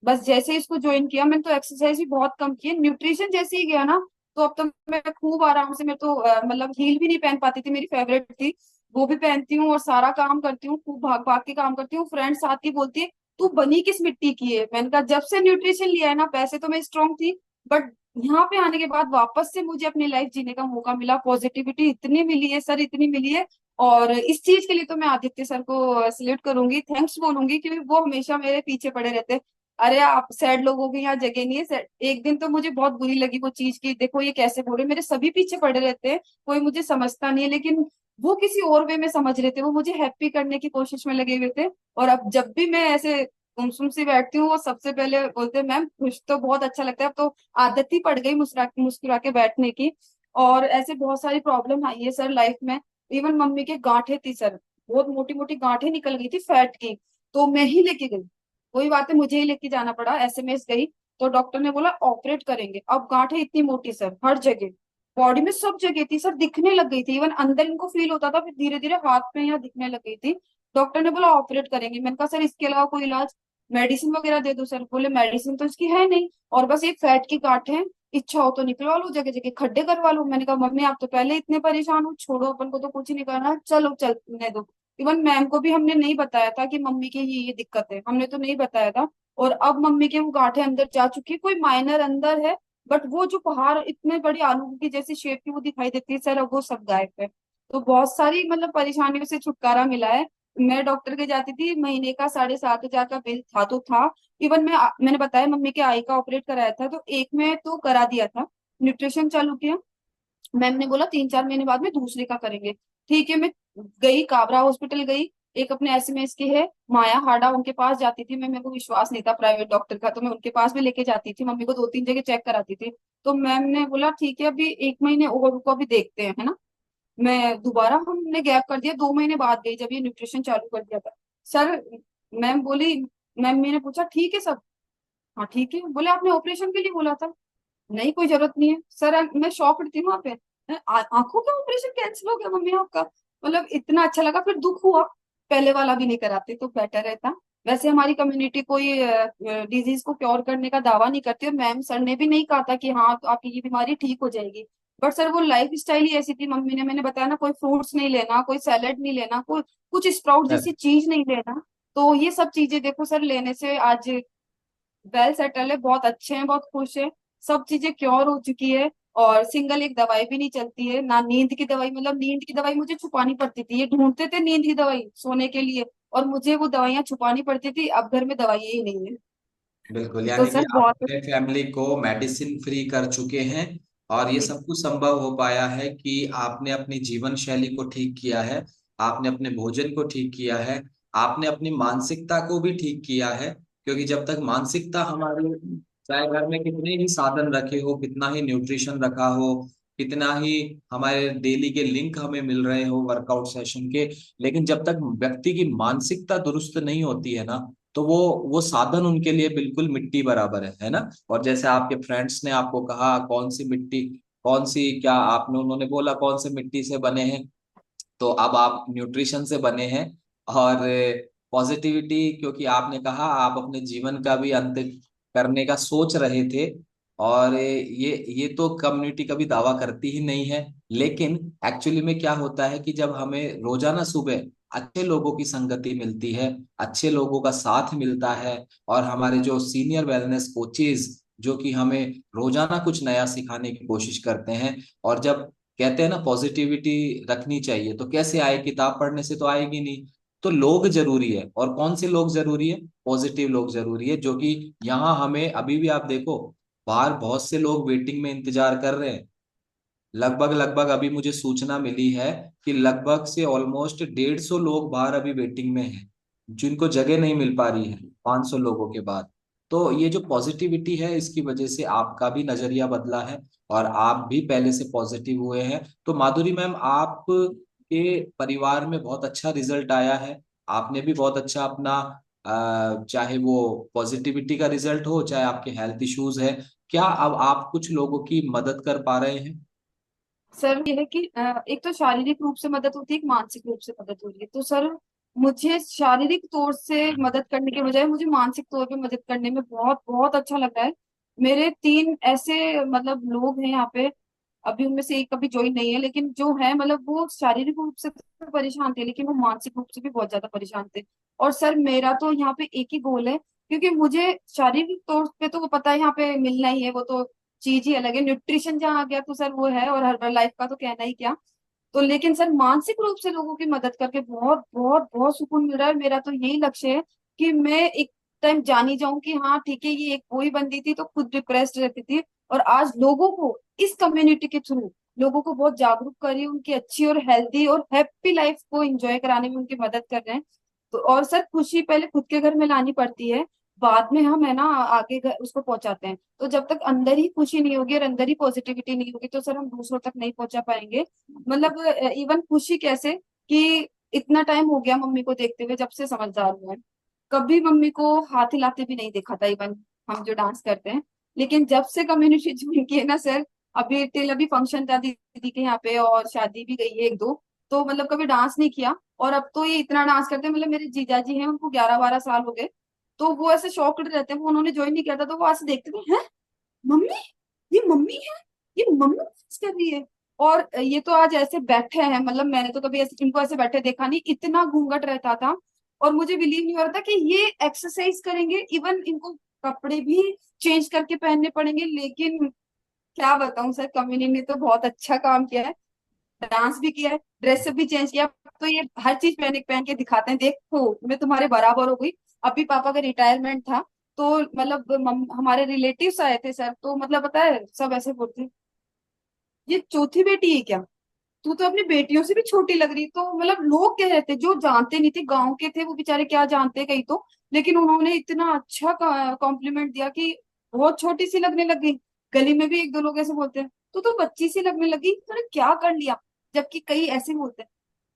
बस जैसे इसको ज्वाइन किया मैंने, तो एक्सरसाइज भी बहुत कम की है। न्यूट्रिशन जैसे ही गया ना, तो अब तो मैं खूब आराम से, मैं तो मतलब हील भी नहीं पहन पाती थी, मेरी फेवरेट थी, वो भी पहनती हूँ और सारा काम करती हूँ, खूब भाग भाग के काम करती हूँ। फ्रेंड्स आती बोलती है तू बनी किस मिट्टी की है। मैंने कहा जब से न्यूट्रिशन लिया है ना, वैसे तो मैं स्ट्रांग थी, बट यहाँ पे आने के बाद वापस से मुझे अपनी लाइफ जीने का मौका मिला। पॉजिटिविटी इतनी मिली है सर, इतनी मिली है। और इस चीज के लिए तो मैं आदित्य सर को सल्यूट करूंगी, थैंक्स बोलूंगी, क्योंकि वो हमेशा मेरे पीछे पड़े रहते। अरे आप सैड लोगों की यहाँ जगह नहीं है। एक दिन तो मुझे बहुत बुरी लगी वो चीज की, देखो ये कैसे बोल रहे, मेरे सभी पीछे पड़े रहते हैं, कोई मुझे समझता नहीं है, लेकिन वो किसी और वे में समझ रहे थे, वो मुझे हैप्पी करने की कोशिश में लगे हुए थे। और अब जब भी मैं ऐसे गुमसुम सी बैठती हूँ, वो सबसे पहले बोलते हैं मैम खुश तो बहुत अच्छा लगता है। अब तो आदत ही पड़ गई मुस्कुरा मुस्कुरा के बैठने की। और ऐसे बहुत सारी प्रॉब्लम आई है सर लाइफ में। इवन मम्मी के गांठें थी सर, बहुत मोटी मोटी गांठें निकल गई थी फैट की, तो मैं ही लेके गई। वही बात है, मुझे ही लेके जाना पड़ा, एसएमएस गई। तो डॉक्टर ने बोला ऑपरेट करेंगे। अब गांठें इतनी मोटी सर, हर जगह बॉडी में सब जगह थी सर, दिखने लग गई थी, इवन अंदर इनको फील होता था, फिर धीरे धीरे हाथ में यहाँ दिखने लग गई थी। डॉक्टर ने बोला ऑपरेट करेंगे। मैंने कहा सर इसके अलावा कोई इलाज, मेडिसिन वगैरह दे दो सर। बोले मेडिसिन तो इसकी है नहीं, और बस एक फैट की गांठ है, इच्छा हो तो निकलवा लो, जगह जगह खड्डे करवा लो। मैंने कहा मम्मी आप तो पहले इतने परेशान हो, छोड़ो अपन को तो कुछ नहीं करना, चलो चलने दो। इवन मैम को भी हमने नहीं बताया था कि मम्मी की ये दिक्कत है, हमने तो नहीं बताया था। और अब मम्मी के वो गांठें अंदर जा चुकी है, कोई माइनर अंदर है, बट वो जो पहाड़ इतने बड़ी आलू की जैसी शेप की वो दिखाई देती है सर, अब वो सब गायब है। तो बहुत सारी मतलब परेशानियों से छुटकारा मिला है। मैं डॉक्टर के जाती थी, महीने का 7,500 का बिल था तो था। इवन मैंने बताया मम्मी के आई का ऑपरेट कराया था, तो एक में तो करा दिया था, न्यूट्रिशन चालू किया। मैम ने बोला 3-4 महीने बाद में दूसरे का करेंगे। ठीक है मैं गई, काबरा हॉस्पिटल गई। एक अपने एसएमएस की है माया हाडा, उनके पास जाती थी मैं, मेरे को विश्वास नहीं था प्राइवेट डॉक्टर का, तो मैं उनके पास भी लेके जाती थी, मम्मी को 2-3 जगह चेक कराती थी। तो मैम ने बोला ठीक है अभी 1 महीने और रुको, अभी देखते हैं, है ना। मैं दोबारा, हमने गैप कर दिया, 2 महीने बाद गई जब ये न्यूट्रिशन चालू कर दिया था सर। मैम बोली, मैम मैंने पूछा ठीक है सब, हाँ ठीक है। बोले आपने ऑपरेशन के लिए बोला था, नहीं कोई जरूरत नहीं है सर। मैं शॉक्ड थी वहां पे, आंखों का ऑपरेशन कैंसिल हो गया मम्मी आपका, मतलब इतना अच्छा लगा, फिर दुख हुआ। पहले वाला भी नहीं कराते तो बेटर रहता। वैसे हमारी कम्युनिटी कोई डिजीज को क्योर करने का दावा नहीं करती, और मैम सर ने भी नहीं कहा था कि हाँ तो आपकी ये बीमारी ठीक हो जाएगी। बट सर वो लाइफ स्टाइल ही ऐसी थी मम्मी ने, मैंने बताया ना, कोई फ्रूट्स नहीं लेना, कोई सैलेड नहीं लेना, कोई कुछ स्प्राउट जैसी चीज नहीं लेना। तो ये सब चीजें देखो सर लेने से आज वेल सेटल है, बहुत अच्छे हैं, बहुत खुश है, सब चीजें क्योर हो चुकी है। और सिंगल एक दवाई भी नहीं चलती है ना, नींद की दवाई, मतलब नींद की दवाई मुझे छुपानी पड़ती थी, ये ढूंढते थे नींद की दवाई सोने के लिए, और मुझे वो दवाइयाँ छुपानी पड़ती थी। अब घर में दवाई ही नहीं है। बिल्कुल, तो यानी कि सर आप बहुत अपने फैमिली को मेडिसिन फ्री कर चुके हैं। और ये सब कुछ संभव हो पाया है कि आपने अपनी जीवन शैली को ठीक किया है, आपने अपने भोजन को ठीक किया है, आपने अपनी मानसिकता को भी ठीक किया है। क्योंकि जब तक मानसिकता हमारी, चाहे घर में कितने ही साधन रखे हो, कितना ही न्यूट्रिशन रखा हो, कितना ही हमारे डेली के लिंक हमें मिल रहे हो वर्कआउट सेशन के, लेकिन जब तक व्यक्ति की मानसिकता दुरुस्त नहीं होती है ना, तो वो साधन उनके लिए बिल्कुल मिट्टी बराबर है ना। और जैसे आपके फ्रेंड्स ने आपको कहा कौन सी मिट्टी, कौन सी क्या आपने, उन्होंने बोला कौन से मिट्टी से बने हैं, तो अब आप न्यूट्रिशन से बने हैं। और पॉजिटिविटी, क्योंकि आपने कहा आप अपने जीवन का भी अंत करने का सोच रहे थे, और ये तो कम्युनिटी कभी दावा करती ही नहीं है। लेकिन एक्चुअली में क्या होता है कि जब हमें रोजाना सुबह अच्छे लोगों की संगति मिलती है, अच्छे लोगों का साथ मिलता है, और हमारे जो सीनियर वेलनेस कोचेज जो कि हमें रोजाना कुछ नया सिखाने की कोशिश करते हैं, और जब कहते हैं ना पॉजिटिविटी रखनी चाहिए, तो कैसे आए, किताब पढ़ने से तो आएगी नहीं। तो लोग जरूरी है, और कौन से लोग जरूरी है? पॉजिटिव लोग जरूरी है, जो कि यहाँ हमें अभी भी आप देखो, बाहर बहुत से लोग वेटिंग में इंतजार कर रहे हैं। लगभग लगभग अभी मुझे सूचना मिली है कि लगभग से ऑलमोस्ट 150 लोग बाहर अभी वेटिंग में हैं, जिनको जगह नहीं मिल पा रही है 500 लोगों के बाद। तो ये जो पॉजिटिविटी है, इसकी वजह से आपका भी नजरिया बदला है, और आप भी पहले से पॉजिटिव हुए हैं। तो माधुरी मैम, आप के परिवार में बहुत अच्छा रिजल्ट आया है। आपने भी बहुत अच्छा अपना चाहे वो पॉजिटिविटी का रिजल्ट हो, चाहे आपके हेल्थ इश्यूज है, क्या अब आप कुछ लोगों की मदद कर पा रहे हैं? सर ये है कि एक तो शारीरिक रूप से मदद होती है, एक मानसिक रूप से मदद हो रही है। तो सर मुझे शारीरिक तौर से मदद करने के बजाय मुझे मानसिक तौर पे मदद करने में बहुत बहुत अच्छा लग रहा है। मेरे 3 ऐसे मतलब लोग हैं यहाँ पे, अभी उनमें से एक अभी ज्वाइन नहीं है, लेकिन जो है मतलब वो शारीरिक रूप से तो परेशान थे, लेकिन वो मानसिक रूप से भी बहुत ज्यादा परेशान थे। और सर मेरा तो यहाँ पे एक ही गोल है, क्योंकि मुझे शारीरिक तौर पे तो वो पता है यहाँ पे मिलना ही है, वो तो चीज ही अलग है। न्यूट्रिशन जहाँ आ गया तो सर वो है, और हर्बल लाइफ का तो कहना ही क्या। तो लेकिन सर मानसिक रूप से लोगों की मदद करके बहुत बहुत बहुत सुकून मिल रहा है। मेरा तो यही लक्ष्य है कि मैं एक टाइम जानी जाऊं कि हाँ ठीक है, ये एक वही बंदी थी तो खुद डिप्रेस्ड रहती थी, और आज लोगों को इस कम्युनिटी के थ्रू लोगों को बहुत जागरूक करिए, उनकी अच्छी और हेल्दी और हैप्पी लाइफ को एंजॉय कराने में उनकी मदद कर रहे हैं। तो और सर खुशी पहले खुद के घर में लानी पड़ती है, बाद में हम है ना आगे उसको पहुंचाते हैं। तो जब तक अंदर ही खुशी नहीं होगी और अंदर ही पॉजिटिविटी नहीं होगी तो सर हम दूसरों तक नहीं पहुंचा पाएंगे। मतलब इवन खुशी कैसे कि इतना टाइम हो गया मम्मी को देखते हुए, जब से समझदार हुए हैं कभी मम्मी को हाथ हिलाते भी नहीं देखा था, इवन हम जो डांस करते हैं। लेकिन जब से कम्युनिटी ज्वाइन की है ना सर, अभी टिल अभी फंक्शन था दीदी के यहाँ पे और शादी भी गई है एक दो, तो मतलब कभी डांस नहीं किया, और अब तो ये इतना डांस करते हैं। मतलब मेरे जीजा जी हैं, उनको 11-12 साल हो गए, तो वो ऐसे शॉक्ड रहते हैं। वो उन्होंने ज्वाइन नहीं किया था तो वो ऐसे देखते थे, हैं मम्मी, ये मम्मी है, ये मम्मी डांस कर रही है। और ये तो आज ऐसे बैठे हैं, मतलब मैंने तो कभी ऐसे इनको ऐसे बैठे देखा नहीं, इतना घूंघट रहता था। और मुझे बिलीव नहीं हो रहा था कि ये एक्सरसाइज करेंगे, इवन इनको कपड़े भी चेंज करके पहनने पड़ेंगे। लेकिन क्या बताऊं सर, कम्युनिटी ने तो बहुत अच्छा काम किया है, डांस भी किया है, ड्रेस भी चेंज किया। तो ये हर चीज पहन पहन के दिखाते हैं, देखो मैं तुम्हारे बराबर हो गई। अभी पापा का रिटायरमेंट था, तो मतलब हमारे रिलेटिव्स आए थे सर, तो मतलब पता है सब ऐसे बोलते हैं, ये चौथी बेटी है क्या, तू तो अपनी बेटियों से भी छोटी लग रही। तो मतलब लोग कह रहे थे जो जानते नहीं थे, गांव के थे वो बेचारे, क्या जानते कहीं तो, लेकिन उन्होंने इतना अच्छा कॉम्प्लीमेंट दिया कि बहुत छोटी सी लगने लग गई। गली में भी एक दो लोग ऐसे बोलते हैं, तू तो बच्ची सी लगने लगी, तूने क्या कर लिया। जबकि कई ऐसे बोलते हैं,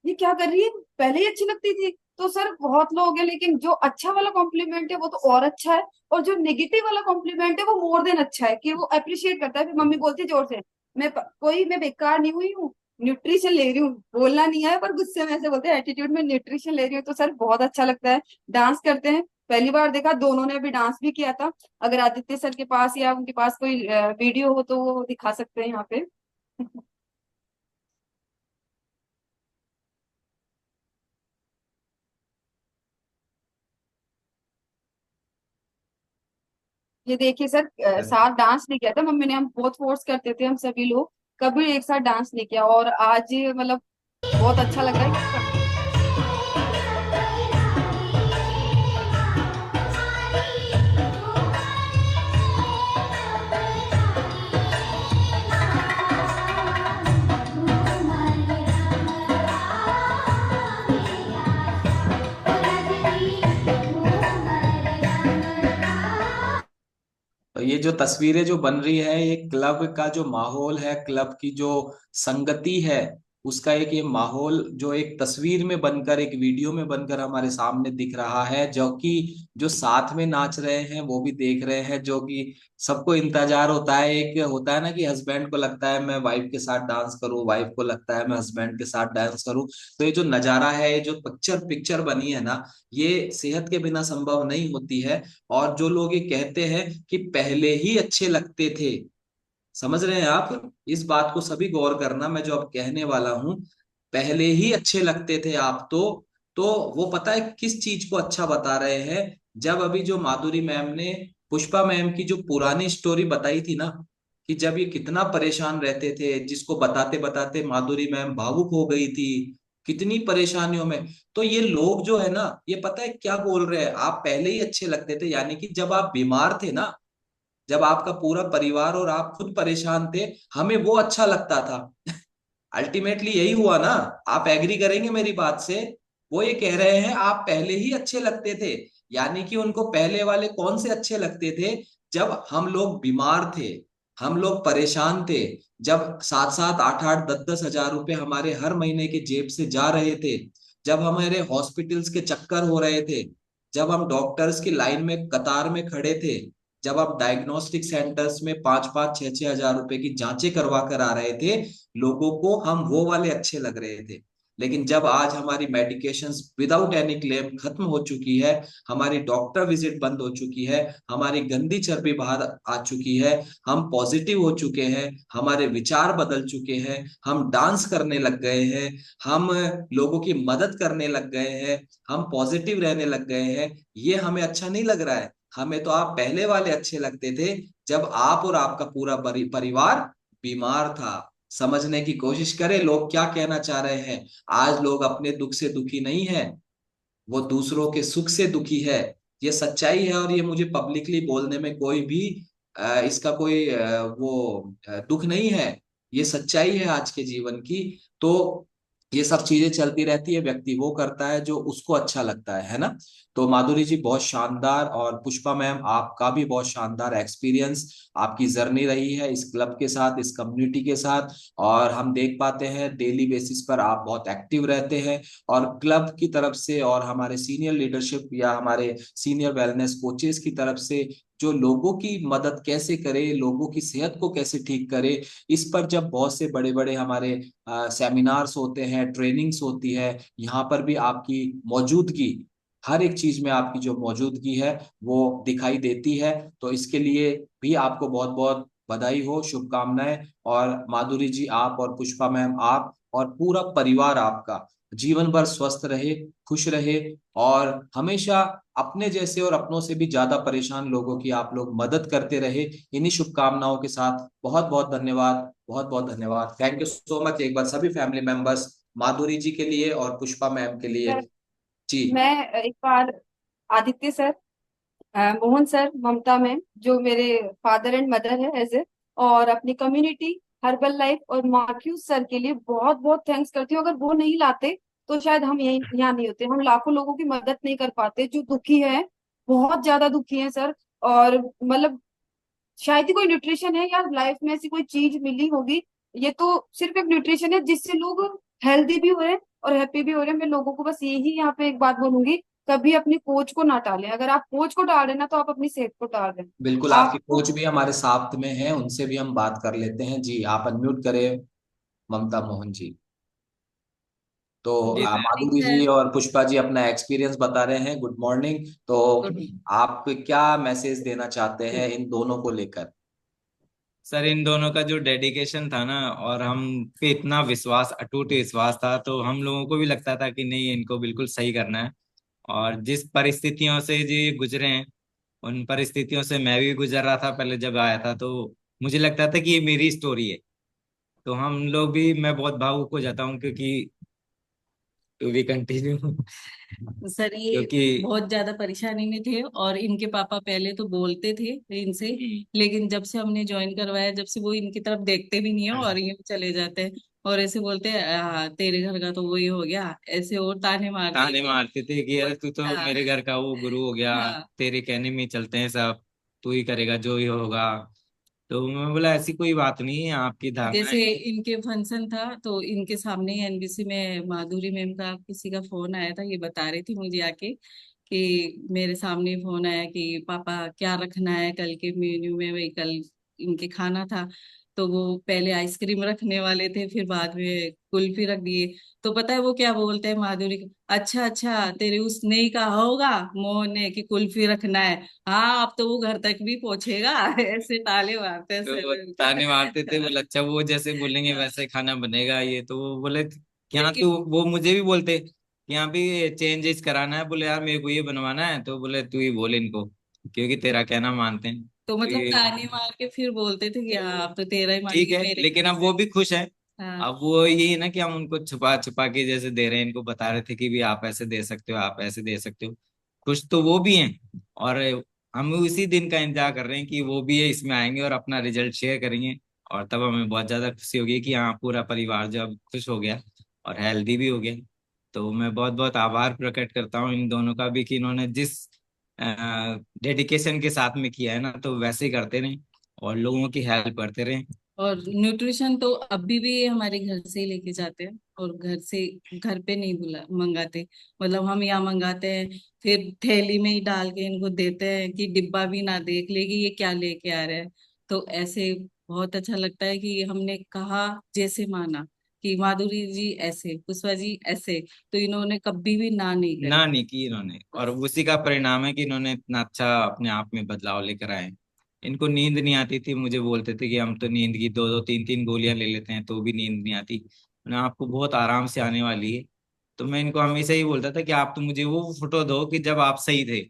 ये क्या कर रही है, पहले ही अच्छी लगती थी। तो सर बहुत लोग हैं, लेकिन जो अच्छा वाला कॉम्प्लीमेंट है वो तो और अच्छा है, और जो नेगेटिव वाला कॉम्प्लीमेंट है वो मोर देन अच्छा है, कि वो अप्रिशिएट करता है। फिर मम्मी बोलती है जोर से, मैं बेकार नहीं हुई हूँ, न्यूट्रिशन ले रही हूँ। बोलना नहीं है पर गुस्से में ऐसे बोलते हैं, एटीट्यूड में न्यूट्रिशन ले रही हूँ। तो सर बहुत अच्छा लगता है। डांस करते हैं, पहली बार देखा, दोनों ने अभी डांस भी किया था। अगर आदित्य सर के पास या उनके पास कोई वीडियो हो तो वो दिखा सकते हैं यहाँ पे। ये देखिए सर, साथ डांस नहीं किया था मम्मी ने, हम बहुत फोर्स करते थे हम सभी लोग, कभी एक साथ डांस नहीं किया। और आज मतलब बहुत अच्छा लग रहा है। तो ये जो तस्वीरें जो बन रही है, ये क्लब का जो माहौल है, क्लब की जो संगति है, उसका एक ये माहौल जो एक तस्वीर में बनकर, एक वीडियो में बनकर हमारे सामने दिख रहा है, जो कि जो साथ में नाच रहे हैं वो भी देख रहे हैं, जो कि सबको इंतजार होता है, एक होता है ना कि हस्बैंड को लगता है मैं वाइफ के साथ डांस करूं, वाइफ को लगता है मैं हस्बैंड के साथ डांस करूं। तो ये जो नजारा है, ये जो पिक्चर पिक्चर बनी है ना, ये सेहत के बिना संभव नहीं होती है। और जो लोग ये कहते हैं कि पहले ही अच्छे लगते थे, समझ रहे हैं आप इस बात को? सभी गौर करना, मैं जो अब कहने वाला हूं, पहले ही अच्छे लगते थे आप तो वो पता है किस चीज को अच्छा बता रहे हैं? जब अभी जो माधुरी मैम ने, पुष्पा मैम की जो पुरानी स्टोरी बताई थी ना, कि जब ये कितना परेशान रहते थे, जिसको बताते बताते माधुरी मैम भावुक हो गई थी, कितनी परेशानियों में। तो ये लोग जो है ना, ये पता है क्या बोल रहे हैं, आप पहले ही अच्छे लगते थे, यानी कि जब आप बीमार थे ना, जब आपका पूरा परिवार और आप खुद परेशान थे, हमें वो अच्छा लगता था। अल्टीमेटली यही हुआ ना? आप एग्री करेंगे मेरी बात से? वो ये कह रहे हैं आप पहले ही अच्छे लगते थे, यानी कि उनको पहले वाले कौन से अच्छे लगते थे? जब हम लोग बीमार थे, हम लोग परेशान थे, जब 7-7, 8-8, 10-10 हजार रुपए हमारे हर महीने के जेब से जा रहे थे, जब हमारे हॉस्पिटल्स के चक्कर हो रहे थे, जब हम डॉक्टर्स की लाइन में कतार में खड़े थे, जब आप डायग्नोस्टिक सेंटर्स में 5-5, 6-6 हजार रुपए की जांचें करवा कर आ रहे थे, लोगों को हम वो वाले अच्छे लग रहे थे। लेकिन जब आज हमारी मेडिकेशंस विदाउट एनी क्लेम खत्म हो चुकी है, हमारी डॉक्टर विजिट बंद हो चुकी है, हमारी गंदी चर्बी बाहर आ चुकी है, हम पॉजिटिव हो चुके हैं, हमारे विचार बदल चुके हैं, हम डांस करने लग गए हैं, हम लोगों की मदद करने लग गए हैं, हम पॉजिटिव रहने लग गए हैं, ये हमें अच्छा नहीं लग रहा है। हमें तो आप पहले वाले अच्छे लगते थे, जब आप और आपका पूरा परिवार बीमार था। समझने की कोशिश करें लोग क्या कहना चाह रहे हैं। आज लोग अपने दुख से दुखी नहीं है, वो दूसरों के सुख से दुखी है। ये सच्चाई है, और ये मुझे पब्लिकली बोलने में कोई भी इसका कोई दुख नहीं है। ये सच्चाई है आज के जीवन की। तो ये सब चीजें चलती रहती है, व्यक्ति वो करता है जो उसको अच्छा लगता है ना? तो माधुरी जी बहुत शानदार, और पुष्पा मैम आपका भी बहुत शानदार एक्सपीरियंस, आपकी जर्नी रही है इस क्लब के साथ, इस कम्युनिटी के साथ। और हम देख पाते हैं डेली बेसिस पर आप बहुत एक्टिव रहते हैं, और क्लब की तरफ से और हमारे सीनियर लीडरशिप या हमारे सीनियर वेलनेस कोचेस की तरफ से जो लोगों की मदद कैसे करे, लोगों की सेहत को कैसे ठीक करे, इस पर जब बहुत से बड़े बड़े हमारे सेमिनार्स होते हैं, ट्रेनिंग्स होती है, यहाँ पर भी आपकी मौजूदगी, हर एक चीज में आपकी जो मौजूदगी है वो दिखाई देती है। तो इसके लिए भी आपको बहुत बहुत बधाई हो, शुभकामनाएं। और माधुरी जी आप और पुष्पा मैम आप और पूरा परिवार आपका जीवन भर स्वस्थ रहे, खुश रहे, और हमेशा अपने जैसे और अपनों से भी ज्यादा परेशान लोगों की आप लोग मदद करते रहे। इन्हीं शुभकामनाओं के साथ बहुत बहुत धन्यवाद, बहुत बहुत धन्यवाद। थैंक यू सो मच एक बार सभी फैमिली मेंबर्स, माधुरी जी के लिए और पुष्पा मैम के लिए। सर, जी। मैं एक बार आदित्य सर, मोहन सर, ममता मैम, जो मेरे फादर एंड मदर है एज ए, और अपनी कम्युनिटी हर्बल लाइफ और मार्क्यूस सर के लिए बहुत बहुत थैंक्स करती हूँ। अगर वो नहीं लाते तो शायद हम यही यहाँ नहीं होते। हम लाखों लोगों की मदद नहीं कर पाते जो दुखी है, बहुत ज्यादा दुखी है सर। और मतलब शायद ही कोई न्यूट्रिशन है या लाइफ में ऐसी कोई चीज मिली होगी, ये तो सिर्फ एक न्यूट्रिशन है जिससे लोग हेल्दी भी हो रहे हैं और हैप्पी भी हो रहे हैं। मैं लोगों को बस यही यहाँ पे एक बात बोलूंगी, कभी अपनी कोच को ना टालें। अगर आप कोच को टाल रहे हैं ना, तो आप अपनी सेहत को टाल रहे हैं। बिल्कुल, आपके आपको कोच भी हमारे साथ में हैं, उनसे भी हम बात कर लेते हैं। जी आप अनम्यूट करें, ममता मोहन जी। तो जी सर। मॉर्निंग माधुरी जी सर। और पुष्पा जी अपना एक्सपीरियंस बता रहे हैं। Good morning. तो गुड। आप क्या मैसेज देना चाहते हैं इन दोनों को लेकर? सर, इन दोनों का जो डेडिकेशन था ना, और हम पे इतना विश्वास, अटूट विश्वास था, तो हम लोगों को भी लगता था कि नहीं, इनको बिल्कुल सही करना है। और जिस परिस्थितियों से जी गुजरे हैं, उन परिस्थितियों से मैं भी गुजर रहा था पहले जब आया था, तो मुझे लगता था कि ये मेरी स्टोरी है। तो हम लोग भी, मैं बहुत भावुक हो जाता हूँ, क्योंकि टू बी कंटिन्यू सर ये क्योंकि बहुत ज्यादा परेशानी में थे, और इनके पापा पहले तो बोलते थे इनसे, लेकिन जब से हमने ज्वाइन करवाया, जब से वो इनकी तरफ देखते भी नहीं है और ये चले जाते हैं, और ऐसे बोलते हैं तेरे घर का तो वही हो गया, ऐसे और ताने मारते ताने थे। मारते थे कि यार तू तो हाँ। मेरे घर का वो गुरु हो गया, हाँ। तेरे कहने में ही चलते हैं सब, तू ही करेगा जो ही होगा। तो मैं बोला ऐसी कोई बात नहीं है, आपकी धारणा जैसे है। इनके फंक्शन था तो इनके सामने ही एनबीसी में माधुरी मैम का किसी का फोन आया था, ये बता रही थी मुझे आके कि मेरे सामने फोन आया कि पापा क्या रखना है कल के मेन्यू में। वही कल इनके खाना था, तो वो पहले आइसक्रीम रखने वाले थे, फिर बाद में कुल्फी रख दिए। तो पता है वो क्या बोलते हैं माधुरी को, अच्छा अच्छा तेरे उसने ही कहा होगा मोहन ने कि कुल्फी रखना है। हाँ अब तो वो घर तक भी पहुंचेगा। ऐसे ताले मारते तो वो ताने मारते थे, बोले अच्छा वो जैसे बोलेंगे वैसे खाना बनेगा। ये तो वो बोले कि हाँ तू, लेकिन वो मुझे भी बोलते कि यहाँ भी चेंजेस कराना है। बोले यार मेरे को ये बनवाना है, तो बोले तू ही बोल इनको, क्योंकि तेरा कहना मानते हैं। तो तो मतलब ये ताने मार के फिर बोलते थे कि हाँ अब तो तेरा ही ठीक मानेंगे है, मेरे लेकिन घर अब से। वो भी खुश है। हाँ। अब वो यही है ना कि हम उनको छुपा छुपा के जैसे दे रहे हैं, इनको बता रहे थे कि भी आप ऐसे दे सकते हो, आप ऐसे दे सकते हो। खुश तो वो भी हैं, और हम उसी दिन का इंतजार कर रहे हैं कि वो भी इसमें आएंगे और अपना रिजल्ट शेयर करेंगे। और तब हमें बहुत ज्यादा खुशी होगी कि हाँ पूरा परिवार जो अब खुश हो गया और हेल्दी भी हो गया। तो मैं बहुत बहुत आभार प्रकट करता हूँ इन दोनों का भी कि इन्होंने जिस डेडिकेशन के साथ में किया है ना, तो वैसे ही करते रहें और लोगों की हेल्प करते रहें। और न्यूट्रिशन तो अभी भी ये हमारे घर से ही लेके जाते हैं, और घर से, घर पे नहीं बुला मंगाते। मतलब हम यहाँ मंगाते हैं, फिर थैली में ही डाल के इनको देते हैं कि डिब्बा भी ना देख ले कि ये क्या लेके आ रहे हैं। तो ऐसे बहुत अच्छा लगता है कि हमने कहा जैसे माना कि माधुरी जी ऐसे, पुष्पा जी ऐसे, तो इन्होंने कभी भी ना नहीं ना करी। नहीं की इन्होंने, और उसी का परिणाम है कि इन्होंने इतना अच्छा अपने आप में बदलाव लेकर आए। इनको नींद नहीं आती थी, मुझे बोलते थे कि हम तो नींद की दो दो तीन तीन गोलियां ले लेते हैं तो भी नींद नहीं आती। मैंने आपको बहुत आराम से आने वाली है। तो मैं इनको हमेशा ही बोलता था कि आप तो मुझे वो फोटो दो कि जब आप सही थे,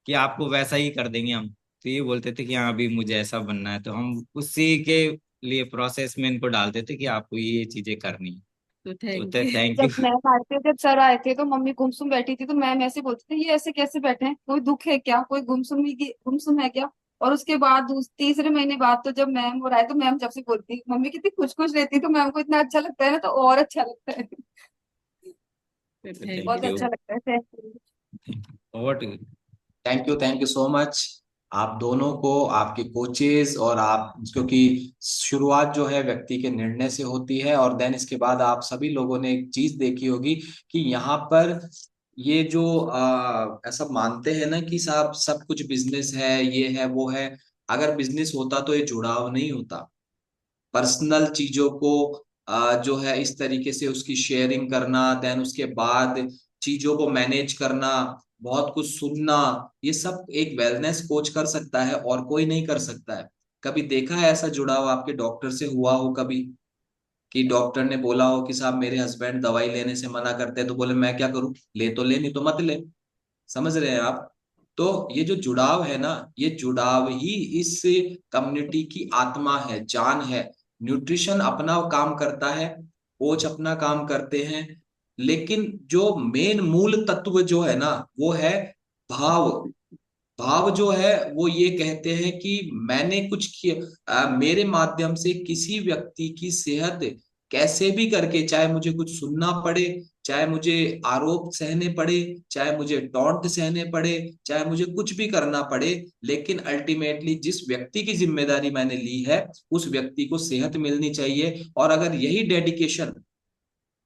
कि आपको वैसा ही कर देंगे हम। तो ये बोलते थे कि हाँ अभी मुझे ऐसा बनना है, तो हम उसी के लिए प्रोसेस में इनको डालते थे कि आपको ये चीजें करनी है। तो तो थैंक यू। Thank you. जब मैम आए थे, जब सर आए थे तो मम्मी गुमसुम बैठी थी, तो मैम ऐसे बोलते थे ये ऐसे कैसे बैठे हैं, कोई दुख है क्या, कोई गुमसुम है क्या। और उसके बाद तीसरे महीने बाद तो जब मैम और आए तो मैम जब से बोलती, मम्मी कितनी खुश खुश रहती, तो मैम को इतना अच्छा लगता है ना, तो और अच्छा लगता है। तो थैंक थैंक बहुत यू यू। अच्छा लगता है। Thank you। Over to. Thank you so much आप दोनों को, आपके कोचेस और आप, क्योंकि शुरुआत जो है व्यक्ति के निर्णय से होती है, और देन इसके बाद आप सभी लोगों ने एक चीज देखी होगी कि यहाँ पर ये जो ऐसा मानते हैं ना कि साहब सब कुछ बिजनेस है, ये है वो है। अगर बिजनेस होता तो ये जुड़ाव नहीं होता। पर्सनल चीजों को जो है इस तरीके से उसकी शेयरिंग करना, देन उसके बाद चीजों को मैनेज करना, बहुत कुछ सुनना, ये सब एक वेलनेस कोच कर सकता है और कोई नहीं कर सकता है। कभी देखा है ऐसा जुड़ाव आपके डॉक्टर से हुआ हो कभी, कि डॉक्टर ने बोला हो कि साहब मेरे हस्बैंड दवाई लेने से मना करते हैं, तो बोले मैं क्या करूं, ले तो ले, नहीं तो मत ले। समझ रहे हैं आप? तो ये जो जुड़ाव है ना, ये जुड़ाव ही इस कम्युनिटी की आत्मा है, जान है। न्यूट्रिशन अपना काम करता है, कोच अपना काम करते हैं, लेकिन जो मेन मूल तत्व जो है ना, वो है भाव। भाव जो है वो ये कहते हैं कि मैंने कुछ किया, मेरे माध्यम से किसी व्यक्ति की सेहत कैसे भी करके, चाहे मुझे कुछ सुनना पड़े, चाहे मुझे आरोप सहने पड़े, चाहे मुझे टॉन्ट सहने पड़े, चाहे मुझे कुछ भी करना पड़े, लेकिन अल्टीमेटली जिस व्यक्ति की जिम्मेदारी मैंने ली है उस व्यक्ति को सेहत मिलनी चाहिए। और अगर यही डेडिकेशन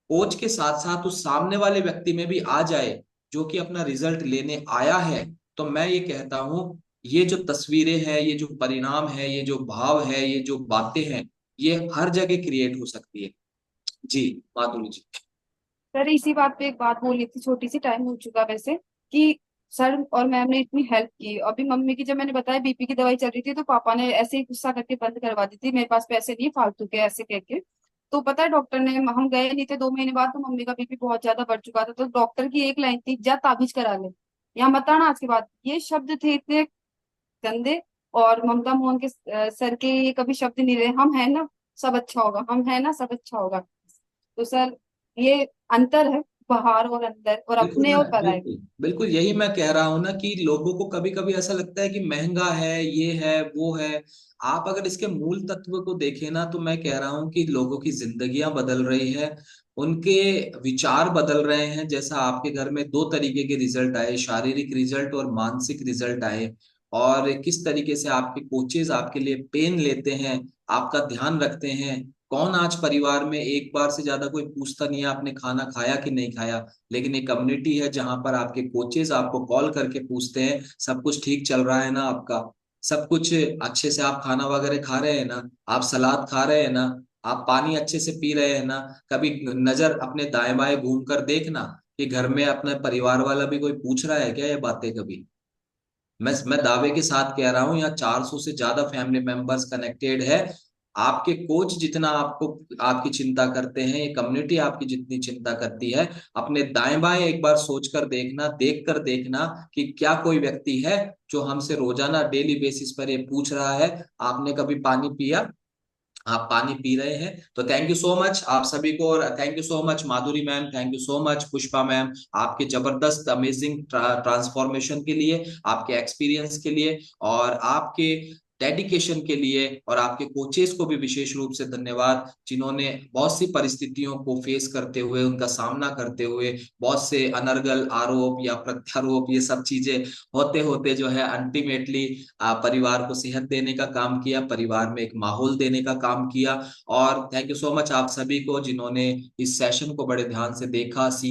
कोच के साथ साथ उस सामने वाले व्यक्ति में भी आ जाए जो कि अपना रिजल्ट लेने आया है, तो मैं ये कहता हूं ये जो तस्वीरें हैं, ये जो परिणाम है, ये जो भाव है, ये जो बातें हैं, ये हर जगह क्रिएट हो सकती है। जी माधुरी जी। सर इसी बात पे एक बात बोलनी थी, छोटी सी, टाइम हो चुका वैसे, कि सर और मैम ने इतनी हेल्प की। अभी मम्मी की जब मैंने बताया बीपी की दवाई चल रही थी, तो पापा ने ऐसे ही गुस्सा करके बंद करवा दी थी, मेरे पास पैसे नहीं फालतू के, ऐसे कह के। तो पता है डॉक्टर ने, हम गए नहीं थे 2 महीने बाद, तो मम्मी का बीपी बहुत ज्यादा बढ़ चुका था, तो डॉक्टर की एक लाइन थी, जा ताबीज करा ले, यहाँ मत आना आज के बाद। ये शब्द थे इतने गंदे। और ममता मोहन के सर के ये कभी शब्द नहीं रहे, हम है ना सब अच्छा होगा, हम है ना सब अच्छा होगा। तो सर ये अंतर है बाहर और अंदर, और बिल्कुल अपने मैं और पराये। बिल्कुल बिल्कुल यही मैं कह रहा हूं ना कि लोगों को कभी कभी ऐसा लगता है कि महंगा है, ये है वो है। आप अगर इसके मूल तत्व को देखें ना, तो मैं कह रहा हूं कि लोगों की जिंदगियां बदल रही है, उनके विचार बदल रहे हैं। जैसा आपके घर में दो तरीके के रिजल्ट आए, शारीरिक रिजल्ट और मानसिक रिजल्ट आए, और किस तरीके से आपके कोचेज आपके लिए पेन लेते हैं, आपका ध्यान रखते हैं। कौन आज परिवार में एक बार से ज्यादा कोई पूछता नहीं है आपने खाना खाया कि नहीं खाया, लेकिन एक कम्युनिटी है जहां पर आपके कोचेज आपको कॉल करके पूछते हैं सब कुछ ठीक चल रहा है ना आपका, सब कुछ अच्छे से आप खाना वगैरह खा रहे हैं ना, आप सलाद खा रहे हैं ना, आप पानी अच्छे से पी रहे हैं ना। कभी नजर अपने दाएं बाएं घूम कर देखना कि घर में अपने परिवार वाला भी कोई पूछ रहा है क्या ये बातें कभी। मैं दावे के साथ कह रहा हूं यहाँ 400 से ज्यादा फैमिली मेंबर्स कनेक्टेड है। आपके कोच जितना आपको आपकी चिंता करते हैं, ये कम्युनिटी आपकी जितनी चिंता करती है, अपने दाएं बाएं एक बार सोच कर देखना, देख कर देखना कि क्या कोई व्यक्ति है जो हमसे रोजाना डेली बेसिस पर ये पूछ रहा है आपने कभी पानी पिया, आप पानी पी रहे हैं। तो थैंक यू सो मच आप सभी को, और thank you so much Madhuri ma'am, thank you so much Pushpa ma'am, आपके जबरदस्त अमेजिंग ट्रांसफॉर्मेशन के लिए, आपके एक्सपीरियंस के लिए, और आपके डेडिकेशन के लिए, और आपके कोचेस को भी विशेष रूप से धन्यवाद जिन्होंने बहुत सी परिस्थितियों को फेस करते हुए, उनका सामना करते हुए, बहुत से अनर्गल आरोप या प्रत्यारोप ये सब चीजें होते होते जो है अल्टीमेटली परिवार को सेहत देने का काम किया, परिवार में एक माहौल देने का काम किया। और थैंक यू सो मच आप सभी को जिन्होंने इस सेशन को बड़े ध्यान से देखा, सीखा।